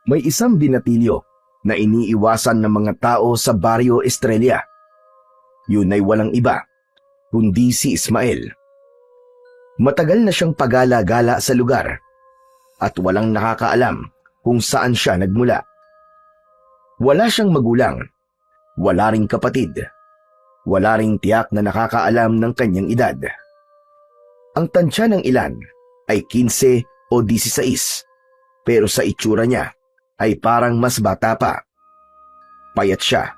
May isang binatilyo na iniiwasan ng mga tao sa Barrio Estrella. Yun ay walang iba, kundi si Ismael. Matagal na siyang pagala-gala sa lugar at walang nakakaalam kung saan siya nagmula. Wala siyang magulang, wala ring kapatid, wala ring tiyak na nakakaalam ng kanyang edad. Ang tansya ng ilan ay 15 o 16, pero sa itsura niya ay parang mas bata pa. Payat siya,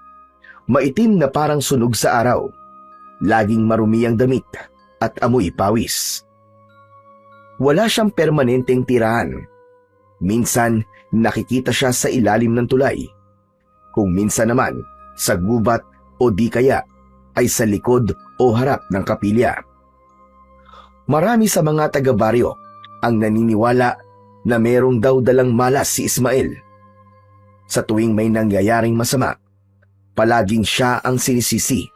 maitim na parang sunog sa araw, laging marumi ang damit at amoy pawis. Wala siyang permanenteng tirahan. Minsan nakikita siya sa ilalim ng tulay, kung minsan naman sa gubat o di kaya ay sa likod o harap ng kapilya. Marami sa mga taga-baryo ang naniniwala na merong daw dalang malas si Ismael. Sa tuwing may nangyayaring masama, palaging siya ang sinisisi.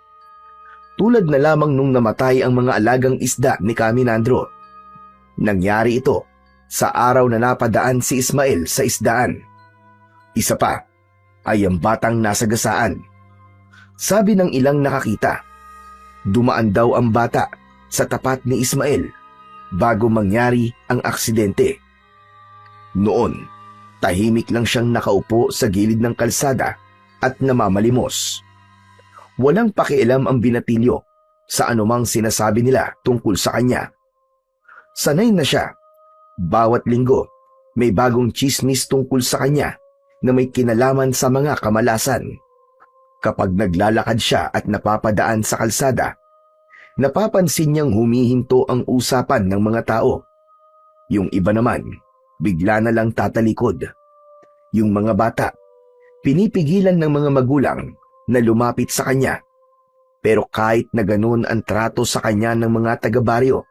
Tulad na lamang nung namatay ang mga alagang isda ni Caminandro. Nangyari ito sa araw na napadaan si Ismael sa isdaan. Isa pa ay ang batang nasa gasaan. Sabi ng ilang nakakita, dumaan daw ang bata sa tapat ni Ismael bago mangyari ang aksidente. Noon, tahimik lang siyang nakaupo sa gilid ng kalsada at namamalimos. Walang pakialam ang binatilyo sa anumang sinasabi nila tungkol sa kanya. Sanay na siya. Bawat linggo, may bagong tsismis tungkol sa kanya na may kinalaman sa mga kamalasan. Kapag naglalakad siya at napapadaan sa kalsada, napapansin niyang humihinto ang usapan ng mga tao. Yung iba naman, bigla na lang tatalikod. Yung mga bata, pinipigilan ng mga magulang na lumapit sa kanya. Pero kahit na ganun ang trato sa kanya ng mga taga-baryo,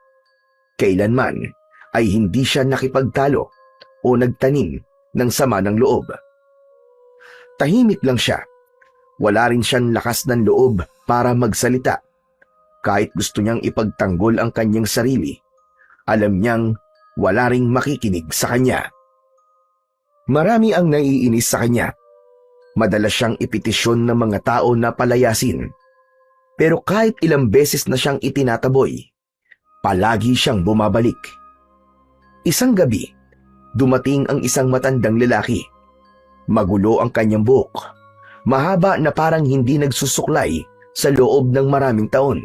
kailanman ay hindi siya nakipagtalo o nagtanim ng sama ng loob. Tahimik lang siya. Wala rin siyang lakas ng loob para magsalita. Kahit gusto niyang ipagtanggol ang kanyang sarili, alam niyang wala ring makikinig sa kanya. Marami ang naiinis sa kanya. Madalas siyang ipetisyon ng mga tao na palayasin. Pero kahit ilang beses na siyang itinataboy, palagi siyang bumabalik. Isang gabi, dumating ang isang matandang lalaki. Magulo ang kanyang buhok. Mahaba na parang hindi nagsusuklay sa loob ng maraming taon.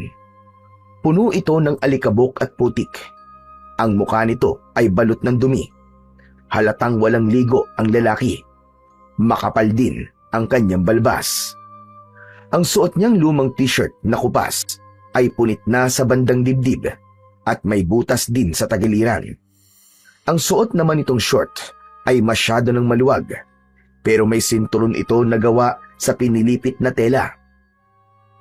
Puno ito ng alikabok at putik. Ang mukha nito ay balot ng dumi. Halatang walang ligo ang lalaki. Makapal din ang kanyang balbas. Ang suot niyang lumang t-shirt na kupas ay punit na sa bandang dibdib at may butas din sa tagiliran. Ang suot naman itong short ay masyado ng maluwag, pero may sinturon ito na gawa sa pinilipit na tela.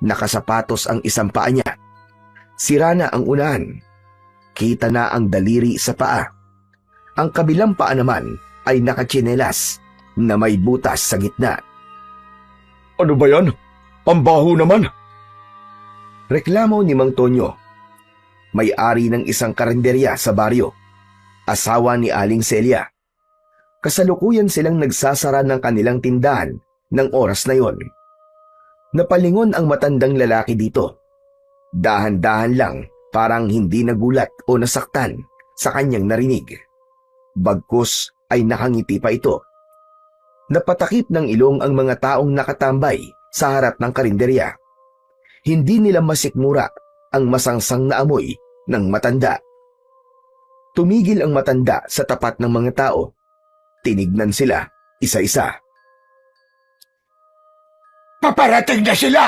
Nakasapatos ang isang paa niya. Sira na ang unahan. Kita na ang daliri sa paa. Ang kabilang paa naman ay nakatsinelas na may butas sa gitna. Ano ba yan? Pambaho naman! Reklamo ni Mang Tonyo, may-ari ng isang karinderya sa baryo, asawa ni Aling Celia. Kasalukuyan silang nagsasara ng kanilang tindahan ng oras na yon. Napalingon ang matandang lalaki dito. Dahan-dahan lang, parang hindi nagulat o nasaktan sa kanyang narinig. Bagkus ay nakangiti pa ito. Napatakip ng ilong ang mga taong nakatambay sa harap ng karinderya. Hindi nila masikmura ang masangsang na amoy ng matanda. Tumigil ang matanda sa tapat ng mga tao. Tinignan sila isa-isa. Paparating na sila!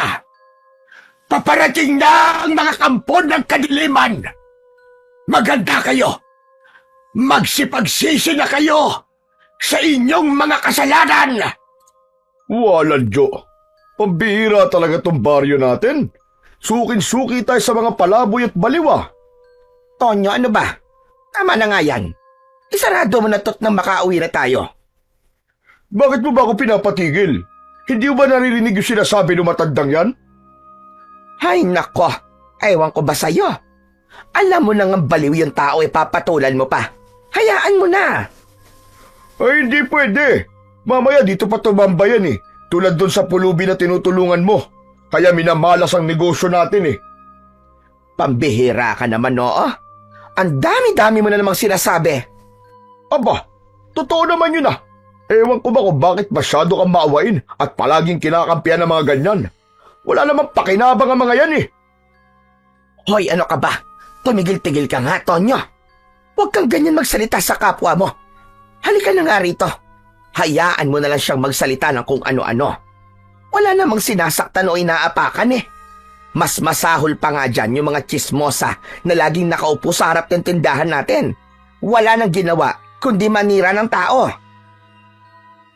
Paparating na ang mga kampon ng kadiliman! Maganda kayo! Magsipagsisi na kayo sa inyong mga kasalanan! Walang Diyo! Pambihira talaga tong baryo natin. Sukin-suki tayo sa mga palaboy at baliwa. Tonyo, ano ba? Tama na nga yan. Isarado mo na to't nang makauwi na tayo. Bakit mo ba ako pinapatigil? Hindi mo ba naririnig yung sinasabi ng matandang yan? Ay nako, ewan ko ba sa'yo? Alam mo nang ang baliw yung tao, papatulan mo pa. Hayaan mo na. Ay, hindi pwede. Mamaya dito pa tumambayan eh. Tulad doon sa pulubi na tinutulungan mo. Kaya minamalas ang negosyo natin eh. Pambihira ka naman, oo? Ang dami-dami mo na namang sinasabi. Aba, totoo naman yun ah. Ewan ko ba kung bakit masyado kang maawain at palaging kinakampihan ng mga ganyan. Wala namang pakinabang ang mga yan eh. Hoy, ano ka ba? Tumigil-tigil ka nga, Tonyo. Huwag kang ganyan magsalita sa kapwa mo. Halika na nga rito. Hayaan mo na lang siyang magsalita ng kung ano-ano. Wala namang sinasaktan o inaapakan eh. Mas masahol pa nga dyan yung mga chismosa na laging nakaupo sa harap ng tindahan natin. Wala nang ginawa kundi manira ng tao.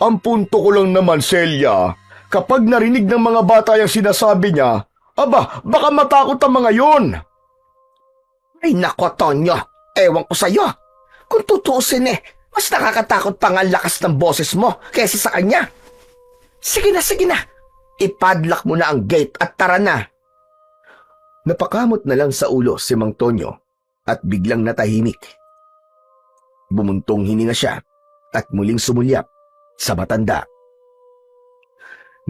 Ang punto ko lang naman, Celia, kapag narinig ng mga bata yung sinasabi niya, aba, baka matakot ang mga yon. Ay nako, Tonyo. Ewan ko sa'yo. Kung tutuusin mas nakakatakot pa nga ang lakas ng boses mo kaysa sa kanya. Sige na. Ipadlock mo na ang gate at tara na. Napakamot na lang sa ulo si Mang Tonyo at biglang natahimik. Bumuntong hininga siya at muling sumulyap sa matanda.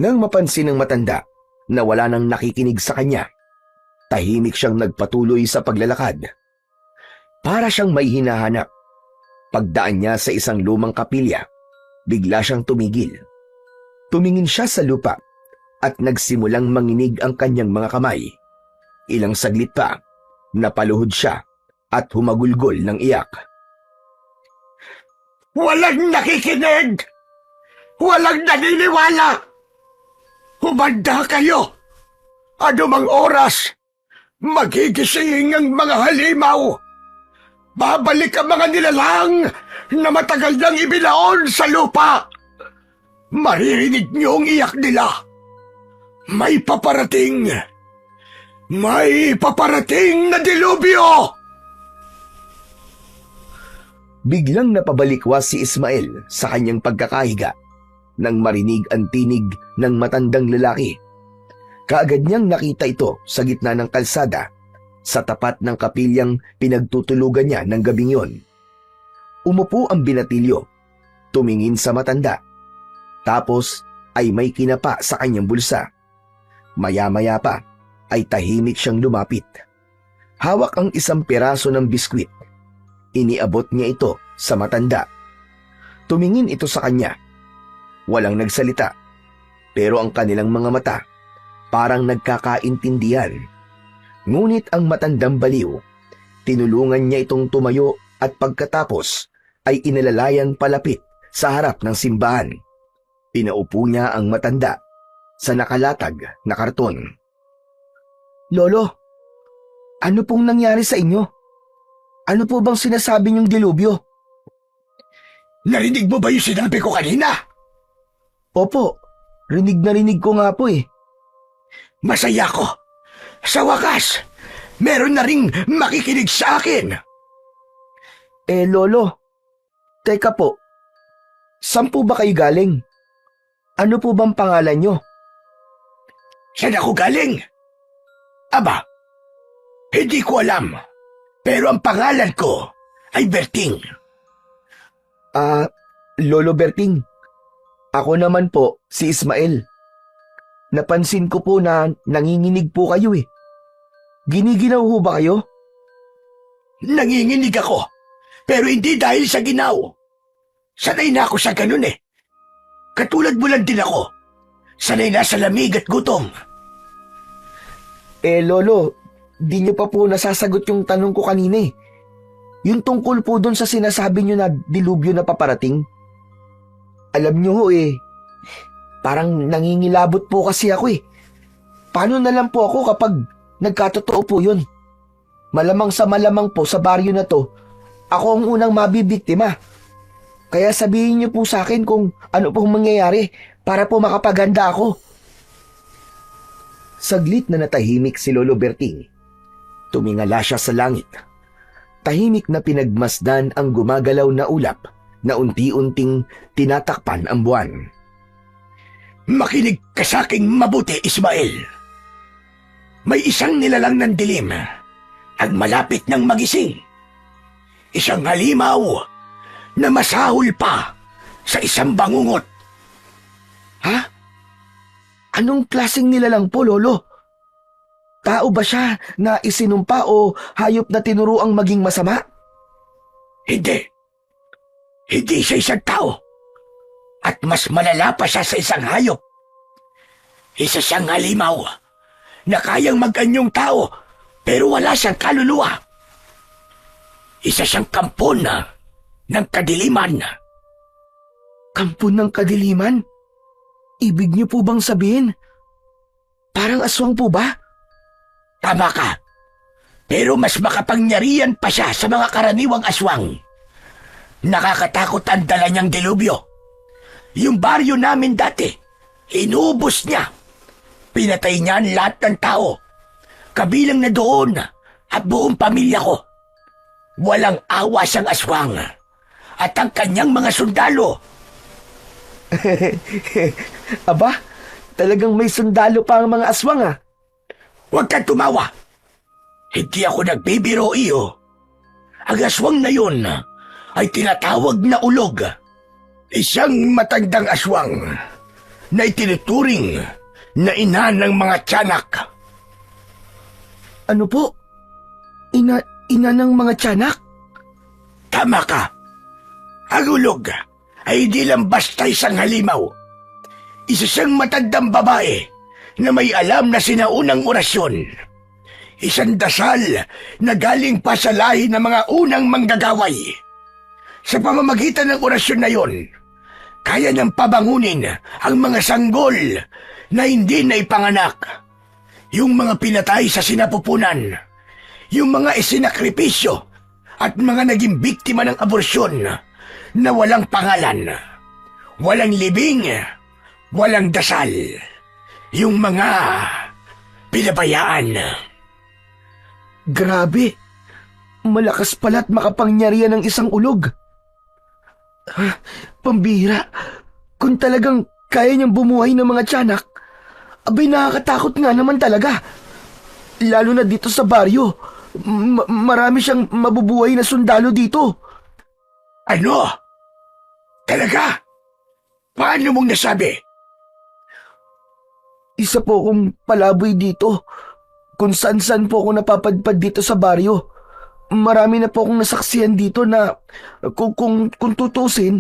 Nang mapansin ng matanda na wala nang nakikinig sa kanya, tahimik siyang nagpatuloy sa paglalakad. Para siyang may hinahanap. Pagdaan niya sa isang lumang kapilya, bigla siyang tumigil. Tumingin siya sa lupa at nagsimulang manginig ang kanyang mga kamay. Ilang saglit pa, napaluhod siya at humagulgol ng iyak. Walang nakikinig! Walang naniniwala! Humanda kayo! Ano mang oras, magigising ang mga halimaw! Babalik ang mga nilalang na matagal nang ibinaon sa lupa! Maririnig niyo ang iyak nila! May paparating! May paparating na dilubyo! Biglang napabalikwas si Ismael sa kanyang pagkakahiga nang marinig ang tinig ng matandang lalaki. Kaagad niyang nakita ito sa gitna ng kalsada sa tapat ng kapilyang pinagtutulugan niya ng gabing yon. Umupo ang binatilyo, tumingin sa matanda, tapos ay may kinapa sa kanyang bulsa. Maya-maya pa ay tahimik siyang lumapit. Hawak ang isang piraso ng biskwit. Iniabot niya ito sa matanda. Tumingin ito sa kanya. Walang nagsalita, pero ang kanilang mga mata parang nagkakaintindihan. Ngunit ang matandang baliw, tinulungan niya itong tumayo at pagkatapos ay inalalayan palapit sa harap ng simbahan. Pinaupo niya ang matanda sa nakalatag na karton. Lolo, ano pong nangyari sa inyo? Ano po bang sinasabi niyong dilubyo? Narinig mo ba yung sinabi ko kanina? Opo, rinig na rinig ko nga po eh. Masaya ko. Sa wakas, meron na ring makikinig sa akin. Lolo, teka po, saan po ba kayo galing? Ano po bang pangalan niyo? Saan ako galing? Aba, hindi ko alam. Pero ang pangalan ko ay Berting. Lolo Berting. Ako naman po si Ismael. Napansin ko po na nanginginig po kayo eh. Giniginaw ho ba kayo? Nanginginig ako, pero hindi dahil sa ginaw. Sanay na ako sa ganun eh. Katulad mo lang din ako. Sanay na sa lamig at gutom. Lolo, di niyo pa po nasasagot yung tanong ko kanina eh. Yung tungkol po doon sa sinasabi niyo na dilubyo na paparating. Alam niyo ho eh, parang nangingilabot po kasi ako eh. Paano na lang po ako kapag nagkatotoo po yun? Malamang sa malamang po sa baryo na to, ako ang unang mabibiktima. Kaya sabihin niyo po sa akin kung ano pong mangyayari para po makapaganda ako. Saglit na natahimik si Lolo Berting. Tumingala siya sa langit. Tahimik na pinagmasdan ang gumagalaw na ulap na unti-unting tinatakpan ang buwan. Makinig ka sa aking mabuti, Ismael. May isang nilalang ng dilim at malapit ng magising. Isang halimaw na masahol pa sa isang bangungot Ha? Anong klaseng nilalang po, Lolo? Tao ba siya na isinumpa o hayop na tinuruang maging masama? Hindi. Hindi siya isang tao. At mas malala pa siya sa isang hayop. Isa siyang halimaw na kayang mag-anyong tao pero wala siyang kaluluwa. Isa siyang kampon ng kadiliman. Kampon ng kadiliman? Ibig niyo po bang sabihin? Parang aswang po ba? Tama ka. Pero mas makapangyarihan pa siya sa mga karaniwang aswang. Nakakatakot ang dala niyang delubyo. Yung baryo namin dati, inubos niya. Pinatay niya ang lahat ng tao. Kabilang na doon at buong pamilya ko. Walang awa siyang aswang. At ang kanyang mga sundalo. Aba, talagang may sundalo pa ang mga aswang ah. Huwag kang tumawa. Hindi ako nagbibiro iyo. Ang aswang na yun ay tinatawag na ulog. Isang matandang aswang na itinuturing na ina ng mga tiyanak. Ano po? Ina ng mga tiyanak? Tama ka. Ang ulog ay di lang basta isang halimaw. Isa siyang matandang babae na may alam na sinaunang orasyon. Isang dasal na galing pa sa lahi ng mga unang manggagaway. Sa pamamagitan ng orasyon na yon, kaya niyang pabangunin ang mga sanggol na hindi na ipanganak. Yung mga pinatay sa sinapupunan, yung mga isinakripisyo at mga naging biktima ng aborsyon na walang pangalan, walang libing, walang dasal. Yung mga pinabayaan. Grabe! Malakas pala at makapangyarihan ng isang ulog. Pambihira, kung talagang kaya niyang bumuhay ng mga tiyanak, abay nakakatakot nga naman talaga. Lalo na dito sa baryo, marami siyang mabubuhay na sundalo dito. Ano? Talaga? Paano mong nasabi? Isa po akong palaboy dito. Kung saan-saan po ako napapadpad dito sa baryo. Marami na po akong nasaksihan dito na kung tutusin,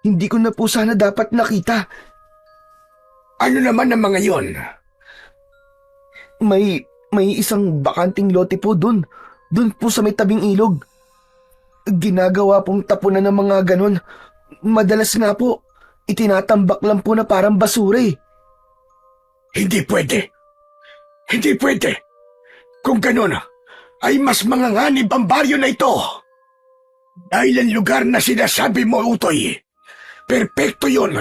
hindi ko na po sana dapat nakita. Ano naman ang mga yon? May isang bakanting lote po dun. Dun po sa may tabing ilog. Ginagawa pong tapunan ng mga ganon. Madalas nga po, itinatambak lang po na parang basura eh. Hindi pwede. Hindi pwede. Kung ganun, ay mas manganganib ang baryo na ito. Dahil ang lugar na sinasabi mo, Utoy, perpekto yon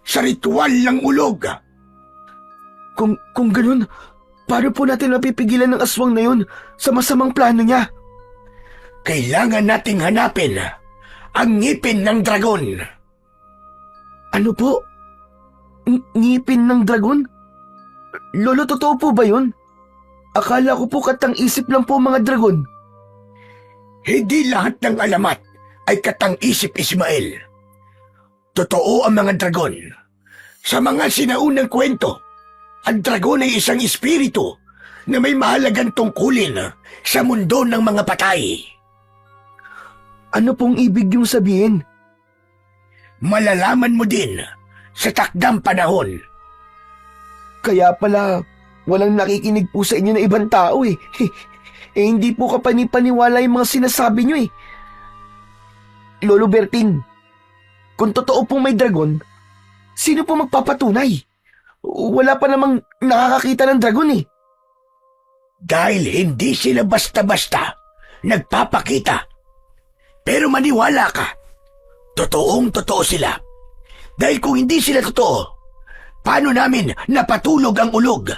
sa ritual ng ulog. Kung ganun, paano po natin mapipigilan ng aswang na yun sa masamang plano niya? Kailangan nating hanapin ang ngipin ng dragon. Ano po? Ngipin ng dragon? Lolo, totoo po ba yun? Akala ko po katang-isip lang po mga dragon. Hindi lahat ng alamat ay katang-isip, Ismael. Totoo ang mga dragon. Sa mga sinaunang kwento, ang dragon ay isang espiritu na may mahalagang tungkulin sa mundo ng mga patay. Ano pong ibig yung sabihin? Malalaman mo din sa takdang panahon. Kaya pala, walang nakikinig po sa inyo na ibang tao eh. Hindi po kapanipaniwala yung mga sinasabi nyo eh. Lolo Berting, kung totoo pong may dragon, sino po magpapatunay? Wala pa namang nakakakita ng dragon eh. Dahil hindi sila basta-basta nagpapakita. Pero maniwala ka, totoong-totoo sila. Dahil kung hindi sila totoo, paano namin napatulog ang ulog?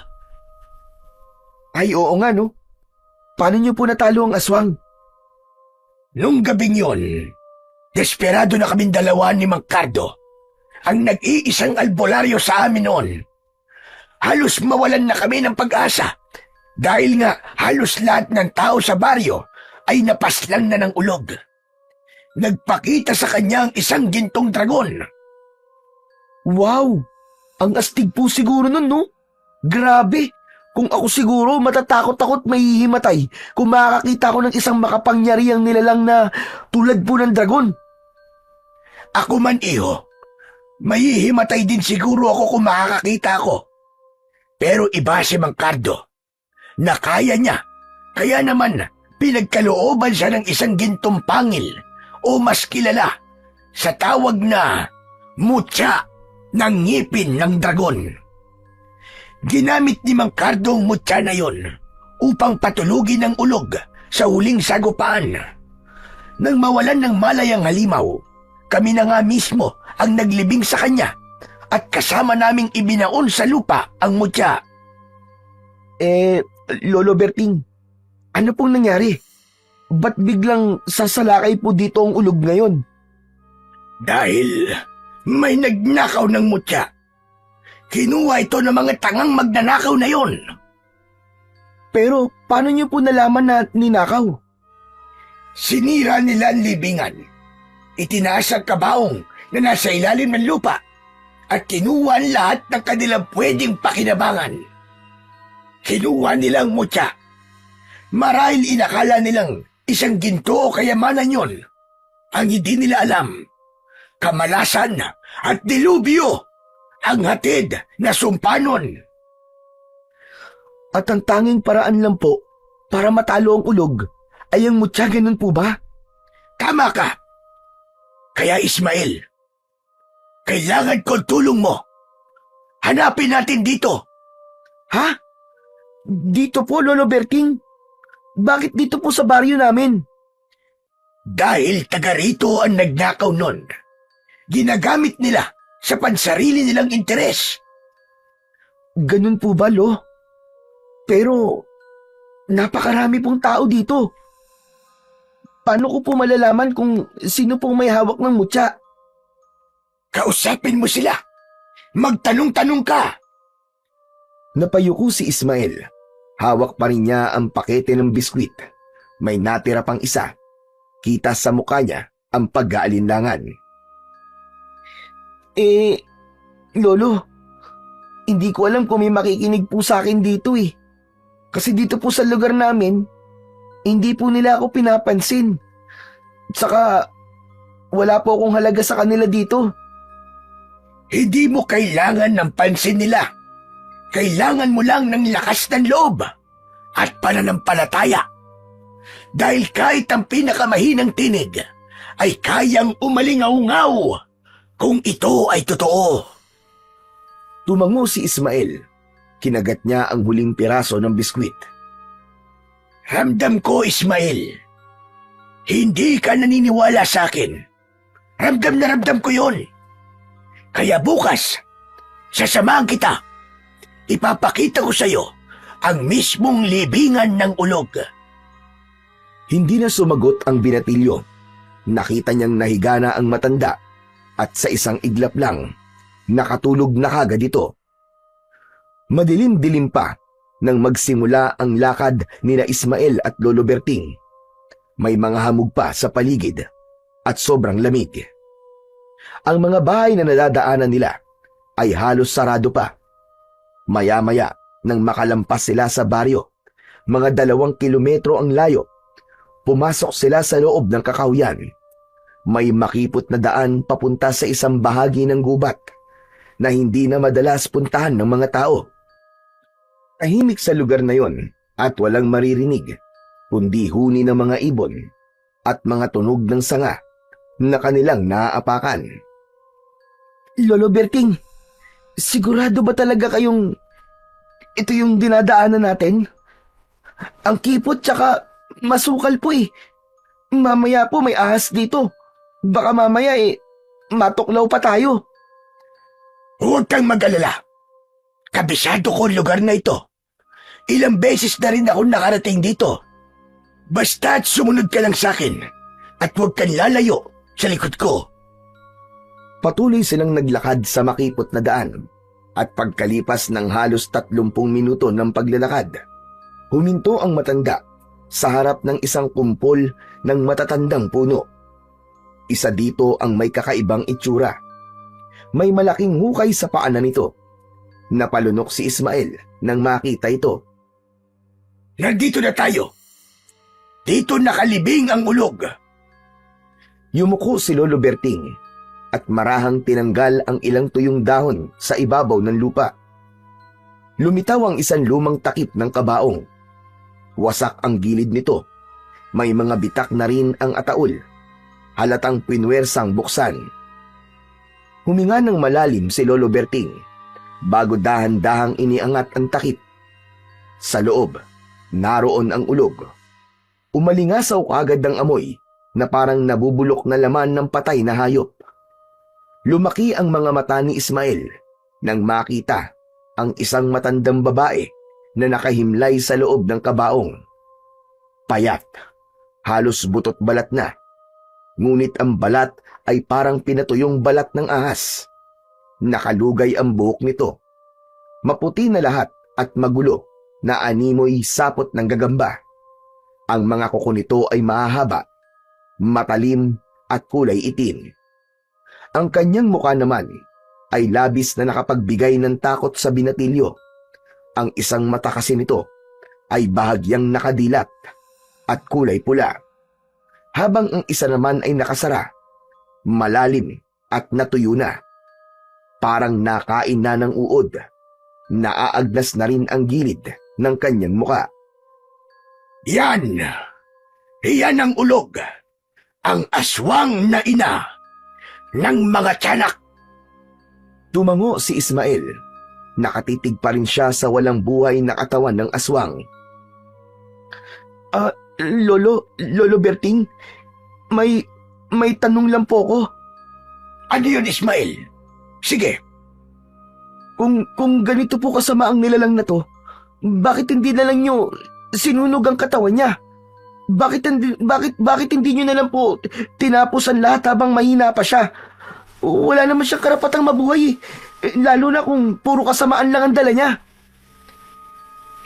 Ay oo nga no. Paano niyo po natalo ang aswang? Nung gabing yon, desperado na kaming dalawa ni Mang Cardo, ang nag-iisang albularyo sa amin noon. Halos mawalan na kami ng pag-asa dahil nga halos lahat ng tao sa baryo ay napaslang na ng ulog. Nagpakita sa kanya ang isang gintong dragon. Wow! Ang astig po siguro nun, no? Grabe! Kung ako siguro, matatakot ako't mahihimatay kung makakakita ko ng isang makapangyarihang nilalang na tulad po ng dragon. Ako man, iho. Mahihimatay din siguro ako kung makakakita ako. Pero iba si Mang Cardo na kaya niya. Kaya naman, pinagkalooban siya ng isang gintong pangil o mas kilala sa tawag na mutya ng ngipin ng dragon. Ginamit ni Mang Cardo ang mutya na yon upang patulugin ang ulog sa huling sagupaan. Nang mawalan ng malayang halimaw, kami na nga mismo ang naglibing sa kanya at kasama naming ibinaon sa lupa ang mutya. Lolo Berting, ano pong nangyari? Ba't biglang sasalakay po dito ang ulog ngayon? Dahil may nagnakaw ng mutya. Kinuha ito ng mga tangang magnanakaw na yon. Pero paano niyo po nalaman na ninakaw? Sinira nila ang libingan. Itinaas ang kabaong na nasa ilalim ng lupa at kinuha ang lahat ng kanilang pwedeng pakinabangan. Kinuha nilang mutya. Marahil inakala nilang isang ginto o kayamanan yon. Ang hindi nila alam, kamalasan at dilubyo ang hatid na sumpanon. At ang tanging paraan lang po para matalo ang ulog ay ang mutya, ganun po ba? Tama ka. Kaya Ismael, kailangan ko tulong mo. Hanapin natin dito. Ha? Dito po, Lolo Berting? Bakit dito po sa baryo namin? Dahil taga rito ang nagnakaw nun. Ginagamit nila sa pansarili nilang interes. Ganun po ba, Lo? Pero napakarami pong tao dito. Paano ko po malalaman kung sino pong may hawak ng mutya? Kausapin mo sila. Magtanong-tanong ka. Napayuko si Ismael. Hawak pa rin niya ang pakete ng biskwit. May natira pang isa. Kita sa mukha niya ang pag-aalinlangan. Lolo, hindi ko alam kung may makikinig po sa akin dito eh. Kasi dito po sa lugar namin, hindi po nila ako pinapansin. Saka, wala po akong halaga sa kanila dito. Hindi mo kailangan ng pansin nila. Kailangan mo lang ng lakas ng loob at pananampalataya. Dahil kahit ang pinakamahinang tinig ay kayang umalingaw-ngaw kung ito ay totoo. Tumango si Ismael. Kinagat niya ang huling piraso ng biskwit. Ramdam ko, Ismael. Hindi ka naniniwala sa akin. Ramdam na ramdam ko yon. Kaya bukas, sasamahan kita. Ipapakita ko sa iyo ang mismong libingan ng ulog. Hindi na sumagot ang binatilyo. Nakita niyang nahigana ang matanda at sa isang iglap lang, nakatulog na kagad ito. Madilim-dilim pa nang magsimula ang lakad nina Ismael at Lolo Berting. May mga hamog pa sa paligid at sobrang lamig. Ang mga bahay na nadadaanan nila ay halos sarado pa. Maya-maya nang makalampas sila sa baryo, mga 2 kilometro ang layo, pumasok sila sa loob ng kakahuyan. May makipot na daan papunta sa isang bahagi ng gubat na hindi na madalas puntahan ng mga tao. Tahimik sa lugar na yon at walang maririnig, kundi huni ng mga ibon at mga tunog ng sanga na kanilang naaapakan. Lolo Berting, sigurado ba talaga kayong ito yung dinadaanan natin? Ang kipot tsaka masukal po eh. Mamaya po may ahas dito. Baka mamaya matuklaw pa tayo. Huwag kang mag-alala. Kabisado ko ang lugar na ito. Ilang beses na rin ako nakarating dito. Basta't sumunod ka lang sa akin at huwag kang lalayo sa likod ko. Patuloy silang naglakad sa makipot na daan at pagkalipas ng halos 30 minuto ng paglalakad, huminto ang matanda sa harap ng isang kumpol ng matatandang puno. Isa dito ang may kakaibang itsura. may malaking hukay sa paanan nito. Napalunok si Ismael nang makita ito. Nandito na tayo. Dito nakalibing ang ulog. Yumuko si Lolo Berting at marahang tinanggal ang ilang tuyong dahon sa ibabaw ng lupa. Lumitaw ang isang lumang takip ng kabaong. Wasak ang gilid nito. May mga bitak na rin ang ataol. Halatang pinwersang buksan. Huminga ng malalim si Lolo Berting bago dahan-dahang iniangat ang takip. Sa loob, naroon ang ulog. Umalingasaw kaagad ang amoy na parang nabubulok na laman ng patay na hayop. Lumaki ang mga mata ni Ismael nang makita ang isang matandang babae na nakahimlay sa loob ng kabaong. Payat, halos butot balat na. Ngunit ang balat ay parang pinatuyong balat ng ahas. Nakalugay ang buhok nito. Maputi na lahat at magulo na animoy sapot ng gagamba. Ang mga kuko nito ay mahahaba, matalim at kulay itim. Ang kanyang mukha naman ay labis na nakapagbigay ng takot sa binatilyo. Ang isang mata kasi nito ay bahagyang nakadilat at kulay pula, habang ang isa naman ay nakasara, malalim at natuyo na. Parang nakain na ng uod, naaagnas na rin ang gilid ng kanyang muka. Yan! Iyan ang ulog. Ang aswang na ina ng mga tiyanak. Tumango si Ismael. Nakatitig pa rin siya sa walang buhay na katawan ng aswang. Lolo Berting, may tanong lang po ko. Ano yun, Ismael? Sige. Kung ganito po kasama ang nilalang na to, bakit hindi na lang nyo sinunog ang katawan niya? Bakit hindi nyo na lang po tinapos ang lahat habang mahina pa siya? Wala naman siyang karapatang mabuhay, lalo na kung puro kasamaan lang ang dala niya.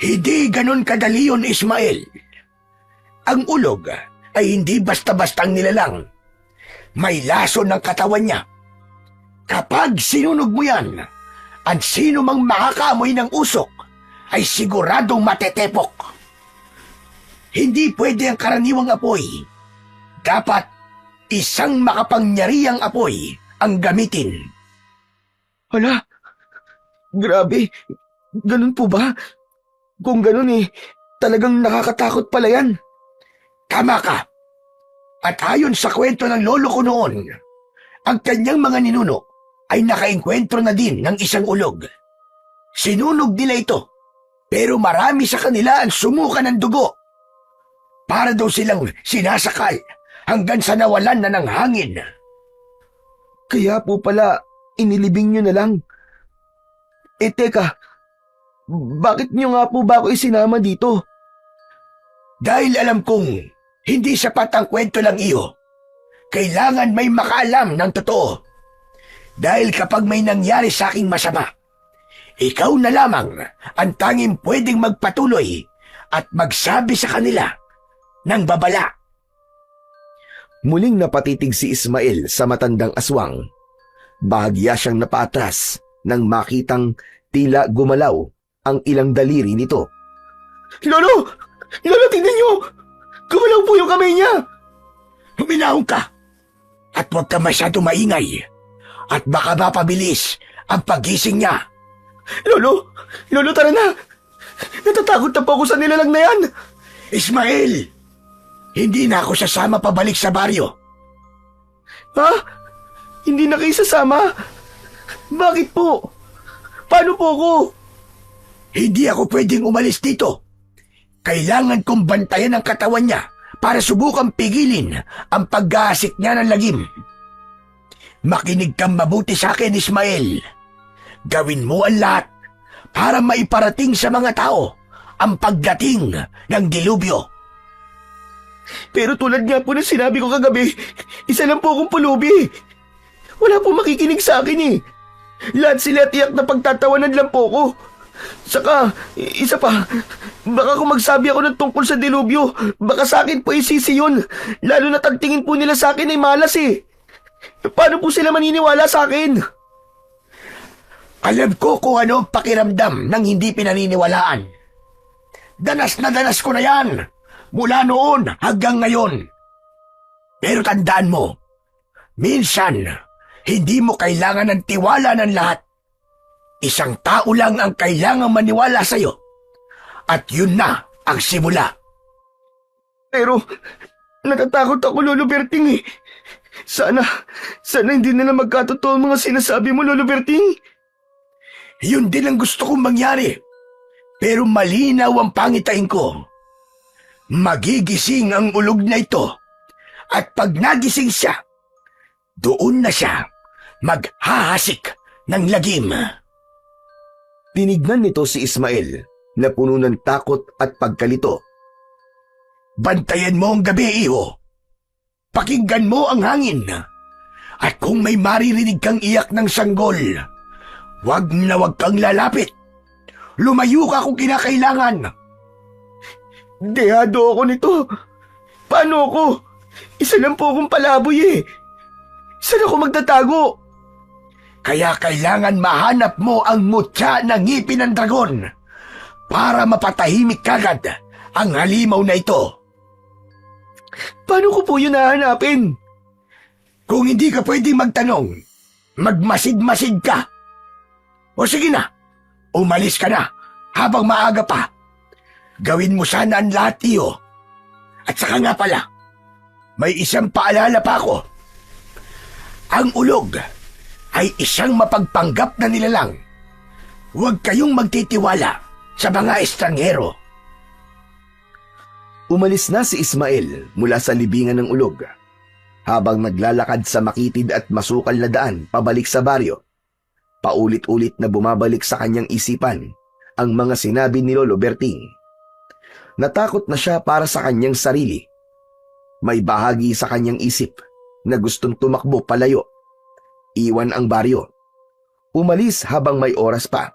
Hindi ganon kadali yun, Ismael. Ang ulog ay hindi basta-bastang nilalang. May lason ng katawan niya. Kapag sinunog mo yan, ang sino mang makakaamoy ng usok ay siguradong matetepok. Hindi pwede ang karaniwang apoy. Dapat isang makapangyarihang apoy ang gamitin. Hala, grabe, ganun po ba? Kung ganun talagang nakakatakot pala yan. Tama ka. At ayon sa kwento ng lolo ko noon, ang kanyang mga ninuno ay nakaengkwentro na din ng isang ulog. Sinunog nila ito, pero marami sa kanila ang sumuka ng dugo. Para daw silang sinasakal hanggang sa nawalan na ng hangin. Kaya po pala, inilibing nyo na lang. Teka, bakit nyo nga po ba ako isinama dito? Dahil alam kong hindi sapat ang kwento lang iyo. Kailangan may makaalam ng totoo. Dahil kapag may nangyari sa aking masama, ikaw na lamang ang tanging pwedeng magpatuloy at magsabi sa kanila ng babala. Muling napatitig si Ismael sa matandang aswang. Bahagya siyang napaatras nang makitang tila gumalaw ang ilang daliri nito. Lolo! Lolo, tingnan niyo! Gumalaw po yung kamay niya! Huminahon ka at huwag ka masyado maingay at baka mapabilis ang pagising niya. Lolo! Lolo, tara na! Natatakot na po ako sa nilalang na yan! Ismael! Hindi na ako sasama pabalik sa baryo. Ha? Hindi na kayo sasama? Bakit po? Paano po ako? Hindi ako pwedeng umalis dito. Kailangan kong bantayan ang katawan niya para subukang pigilin ang pag-aasik niya ng lagim. Makinig kang mabuti sa akin, Ismael. Gawin mo ang lahat para maiparating sa mga tao ang pagdating ng dilubyo. Pero tulad nga po ng sinabi ko kagabi, isa lang po akong pulubi. Wala po makikinig sa akin Lahat sila tiyak na pagtatawanan lang po ko. Saka, isa pa, baka kung magsabi ako ng tungkol sa dilubyo, baka sa akin po isisi yun. Lalo na tagtingin po nila sa akin ay malas Paano po sila maniniwala sa akin? Alam ko kung ano ang pakiramdam ng hindi pinaniniwalaan. Danas na danas ko na yan, mula noon hanggang ngayon. Pero tandaan mo, minsan, hindi mo kailangan ng tiwala ng lahat. Isang tao lang ang kailangang maniwala sa'yo. At yun na ang simula. Pero, natatakot ako, Lolo Berting eh. Sana hindi nila magkatotoo ang mga sinasabi mo, Lolo Berting. Yun din ang gusto kong mangyari. Pero malinaw ang pangitain ko. Magigising ang ulog na ito. At pag nagising siya, doon na siya maghahasik ng lagim. Tinignan nito si Ismael na puno ng takot at pagkalito. Bantayan mo ang gabi, iho. Pakinggan mo ang hangin. At kung may maririnig kang iyak ng sanggol, wag na wag kang lalapit. Lumayo ka kung kinakailangan. Dehado ako nito. Paano ako? Isa lang po akong palaboy eh. Saan ako magtatago? Kaya kailangan mahanap mo ang mutya ng ngipin ng dragon para mapatahimik kagad ang halimaw na ito. Paano ko po yun nahanapin? Kung hindi ka pwedeng magtanong, magmasid-masid ka. O sige na, umalis ka na habang maaga pa. Gawin mo sana ang lahat, iyo. At saka nga pala, may isang paalala pa ako. Ang ulog ay isang mapagpanggap na nilalang. Huwag kayong magtitiwala sa mga estranghero. Umalis na si Ismael mula sa libingan ng ulog. Habang naglalakad sa makitid at masukal na daan pabalik sa baryo, paulit-ulit na bumabalik sa kanyang isipan ang mga sinabi ni Lolo Berting. Natakot na siya para sa kanyang sarili. May bahagi sa kanyang isip na gustong tumakbo palayo. Iwan ang baryo. Umalis habang may oras pa.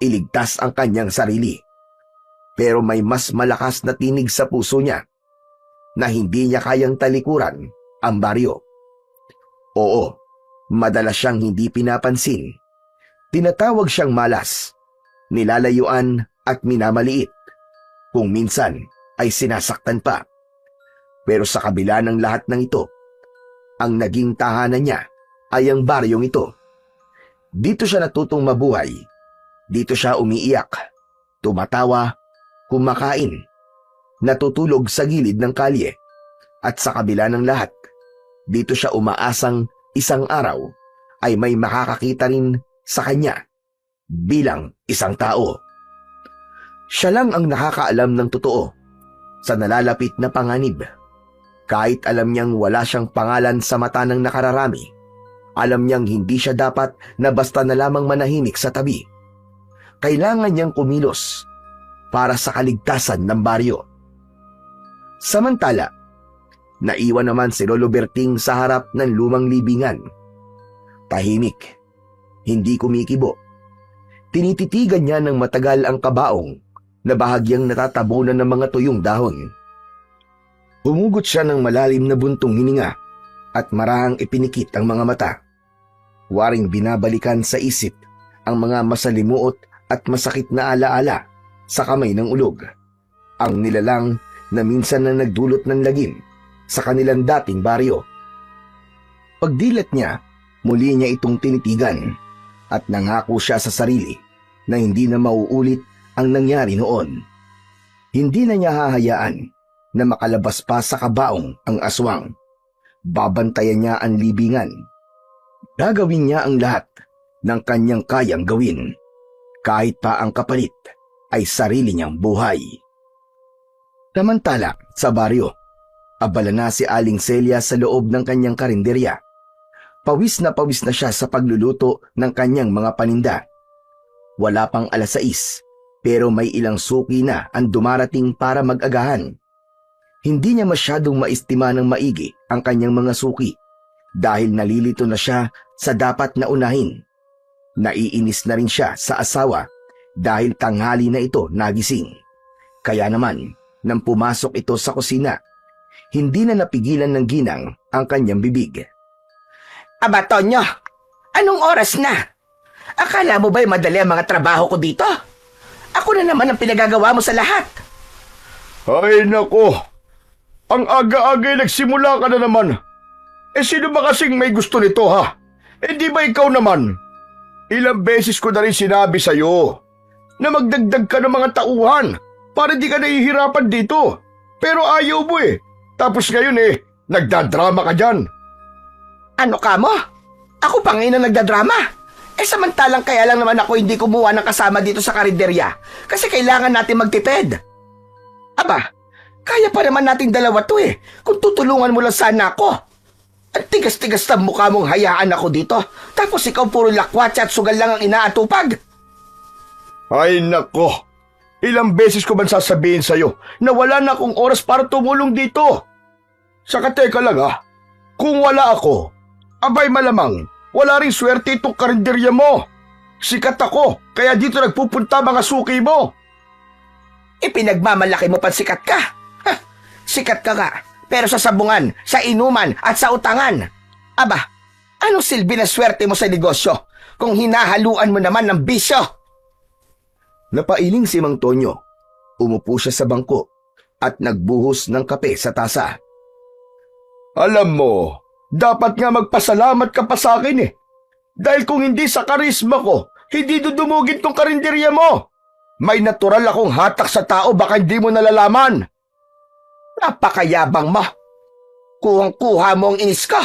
Iligtas ang kanyang sarili. Pero may mas malakas na tinig sa puso niya na hindi niya kayang talikuran ang baryo. Oo, madalas siyang hindi pinapansin. Tinatawag siyang malas, nilalayuan at minamaliit. Kung minsan ay sinasaktan pa. Pero sa kabila ng lahat ng ito, ang naging tahanan niya ay ang baryong ito. Dito siya natutong mabuhay. Dito siya umiiyak, tumatawa, kumakain, natutulog sa gilid ng kalye. At sa kabila ng lahat, dito siya umaasang isang araw ay may makakakita rin sa kanya bilang isang tao. Siya lang ang nakakaalam ng totoo sa nalalapit na panganib. Kahit alam niyang wala siyang pangalan sa mata ng nakararami, alam niyang hindi siya dapat na basta na lamang manahimik sa tabi. Kailangan niyang kumilos para sa kaligtasan ng baryo. Samantala, naiwan naman si Lolo Berting sa harap ng lumang libingan. Tahimik, hindi kumikibo. Tinititigan niya ng matagal ang kabaong na bahagyang natatabunan ng mga tuyong dahon. Humugot siya ng malalim na buntong hininga at marahang ipinikit ang mga mata. Waring binabalikan sa isip ang mga masalimuot at masakit na alaala sa kamay ng ulog. Ang nilalang na minsan na nagdulot ng lagim sa kanilang dating baryo. Pagdilat niya, muli niya itong tinitigan at nangako siya sa sarili na hindi na mauulit ang nangyari noon. Hindi na niya hahayaan na makalabas pa sa kabaong ang aswang. Babantayan niya ang libingan. Gagawin niya ang lahat ng kanyang kayang gawin, kahit pa ang kapalit ay sarili niyang buhay. Samantala, sa baryo, abala na si Aling Celia sa loob ng kanyang karinderya. Pawis na siya sa pagluluto ng kanyang mga paninda. Wala pang 6:00, pero may ilang suki na ang dumarating para mag-agahan. Hindi niya masyadong maistima ng maigi ang kanyang mga suki dahil nalilito na siya sa dapat na unahin. Naiinis na rin siya sa asawa dahil tanghali na ito nagising. Kaya naman, nang pumasok ito sa kusina, hindi na napigilan ng ginang ang kanyang bibig. Aba, Tonyo, anong oras na? Akala mo ba'y madali ang mga trabaho ko dito? Ako na naman ang pinagagawa mo sa lahat. Ay nako, ang aga-aga nagsimula ka na naman. Sino ba kasing may gusto nito ha? Di ba ikaw naman? Ilang beses ko na rin sinabi sa'yo na magdagdag ka ng mga tauhan para di ka nahihirapan dito. Pero ayaw mo Tapos ngayon nagdadrama ka dyan. Ano ka mo? Ako pa ngayon ang nagdadrama. Samantalang kaya lang naman ako hindi kumuha ng kasama dito sa karinderya kasi kailangan natin magtipid. Aba, kaya pa naman nating dalawa to kung tutulungan mo lang sana ako. Ang tigas-tigas na mukha mong hayaan ako dito tapos ikaw puro lakwatsa at sugal lang ang inaatupag. Ay nako, ilang beses ko bang sasabihin sa'yo na wala na akong oras para tumulong dito? Saka teka lang kung wala ako, abay malamang wala ring swerte itong karinderya mo. Sikat ako, kaya dito nagpupunta mga suki mo. Ipinagmamalaki mo pa sikat ka. Sikat ka nga, pero sa sabungan, sa inuman at sa utangan. Aba, anong silbi na swerte mo sa negosyo kung hinahaluan mo naman ng bisyo? Napailing si Mang Tonyo. Umupo siya sa bangko at nagbuhos ng kape sa tasa. Alam mo, dapat nga magpasalamat ka pa sa akin Dahil kung hindi sa karisma ko, hindi dudumugin tong karinderya mo. May natural akong hatak sa tao, baka hindi mo nalalaman. Napakayabang mo. Kuhang-kuha mo ang inis ko.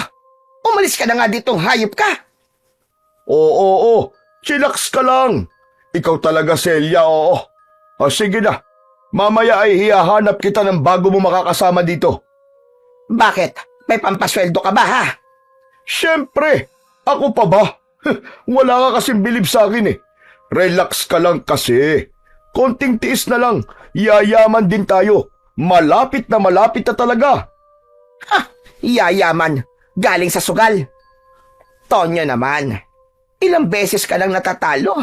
Umalis ka na nga ditong hayop ka. Oo, chillax ka lang. Ikaw talaga, Celia, oo. Sige na, mamaya ay hihahanap kita ng bago mo makakasama dito. Bakit? May pampasweldo ka ba ha? Siyempre, ako pa ba? Wala ka kasing bilib sa akin Relax ka lang kasi. Konting tiis na lang, yayaman din tayo. Malapit na talaga. Yayaman. Galing sa sugal. Tonyo naman. Ilang beses ka lang natatalo.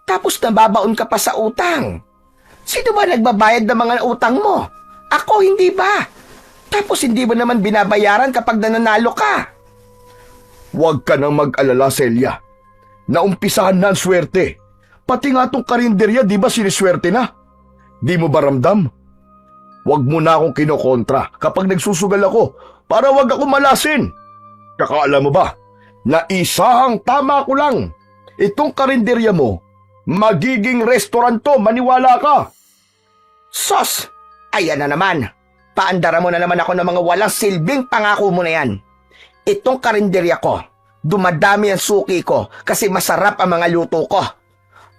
Tapos nababaon ka pa sa utang. Sino ba nagbabayad ng mga utang mo? Ako, hindi ba? Tapos hindi mo naman binabayaran kapag nananalo ka. Huwag ka nang mag-alala, Celia. Naumpisahan na ang swerte. Pati nga tong karinderya, di ba siniswerte na? Di mo ba ramdam? Huwag mo na akong kinokontra kapag nagsusugal ako para wag ako malasin. Kaka alam mo ba, na isahang tama ko lang. Itong karinderya mo, magiging restaurant to, maniwala ka. Sos! Ayan na naman. Paandara mo na naman ako ng mga walang silbing pangako mo na yan. Itong karinderya ko, dumadami ang suki ko kasi masarap ang mga luto ko.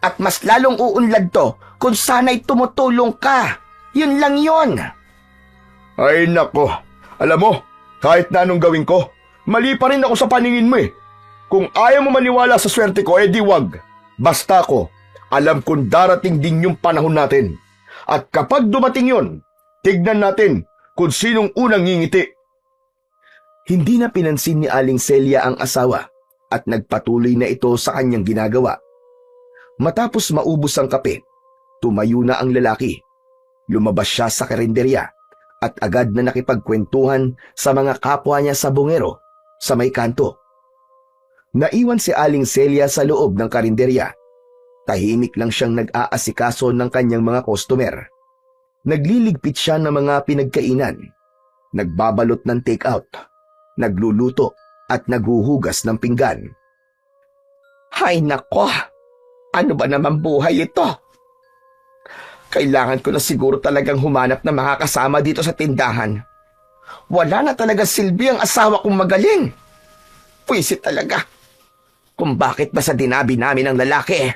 At mas lalong uunlad to kung sana'y tumutulong ka. Yun lang yun. Ay nako, alam mo, kahit na anong gawin ko, mali pa rin ako sa paningin mo Kung ayaw mo maniwala sa swerte ko, di wag. Basta ko, alam kong darating din yung panahon natin. At kapag dumating yon, tignan natin kung sinong unang ngingiti. Hindi na pinansin ni Aling Celia ang asawa at nagpatuloy na ito sa kanyang ginagawa. Matapos maubos ang kape, tumayo na ang lalaki. Lumabas siya sa karinderya at agad na nakipagkwentuhan sa mga kapwa niya sa bungero sa may kanto. Naiwan si Aling Celia sa loob ng karinderya. Tahimik lang siyang nag-aasikaso ng kanyang mga customer. Nagliligpit siya ng mga pinagkainan, nagbabalot ng take-out, nagluluto at naghuhugas ng pinggan. Hay nako! Ano ba naman buhay ito? Kailangan ko na siguro talagang humanap ng mga kasama dito sa tindahan. Wala na talaga silbi ang asawa kong magaling. Pwisit talaga. Kung bakit ba sa dinabi namin ng lalaki,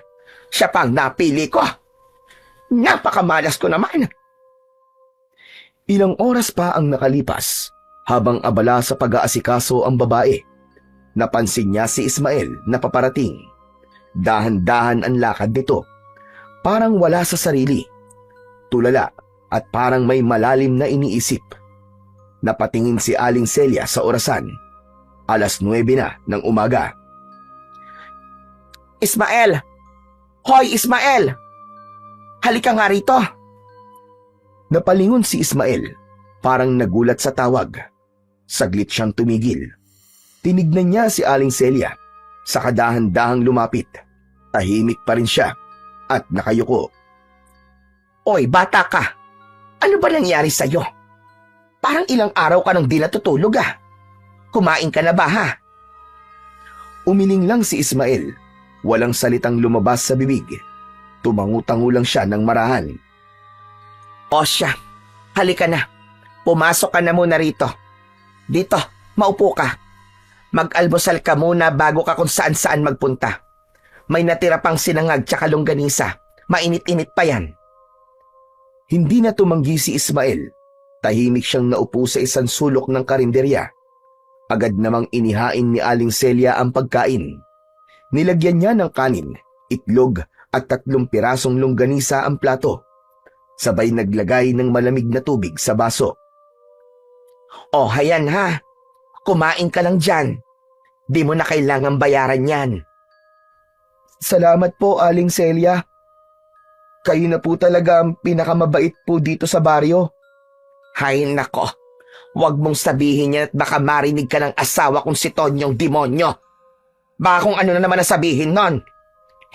siya pang napili ko. Napakamalas ko naman. Ilang oras pa ang nakalipas habang abala sa pag-aasikaso ang babae. Napansin niya si Ismael na paparating. Dahan-dahan ang lakad nito. Parang wala sa sarili. Tulala at parang may malalim na iniisip. Napatingin si Aling Celia sa orasan. 9:00 na ng umaga. Ismael! Hoy, Ismael! Halika nga rito. Napalingon si Ismael, parang nagulat sa tawag. Saglit siyang tumigil. Tinignan niya si Aling Celia, sa kadahan-dahang lumapit. Tahimik pa rin siya at nakayuko. Oy, bata ka. Ano ba nangyari sa'yo? Parang ilang araw ka nang di natutulog ah. Kumain ka na ba ha? Umiling lang si Ismael. Walang salitang lumabas sa bibig. Tumangu-tangu lang siya ng marahan. O siya, halika na. Pumasok ka na muna rito. Dito, maupo ka. Mag-almusal ka muna bago ka kung saan-saan magpunta. May natira pang sinangag tsaka longganisa. Mainit-init pa yan. Hindi na tumanggi si Ismael. Tahimik siyang naupo sa isang sulok ng karinderya. Agad namang inihain ni Aling Celia ang pagkain. Nilagyan niya ng kanin, itlog at 3 pirasong longganisa ang plato. Sabay naglagay ng malamig na tubig sa baso. O, hayan ha. Kumain ka lang dyan. Di mo na kailangang bayaran yan. Salamat po, Aling Celia. Kayo na po talaga ang pinakamabait po dito sa baryo. Hay nako. Huwag mong sabihin yan at baka marinig ka ng asawa kong si Tonyong demonyo. Baka kung ano na naman nasabihin nun.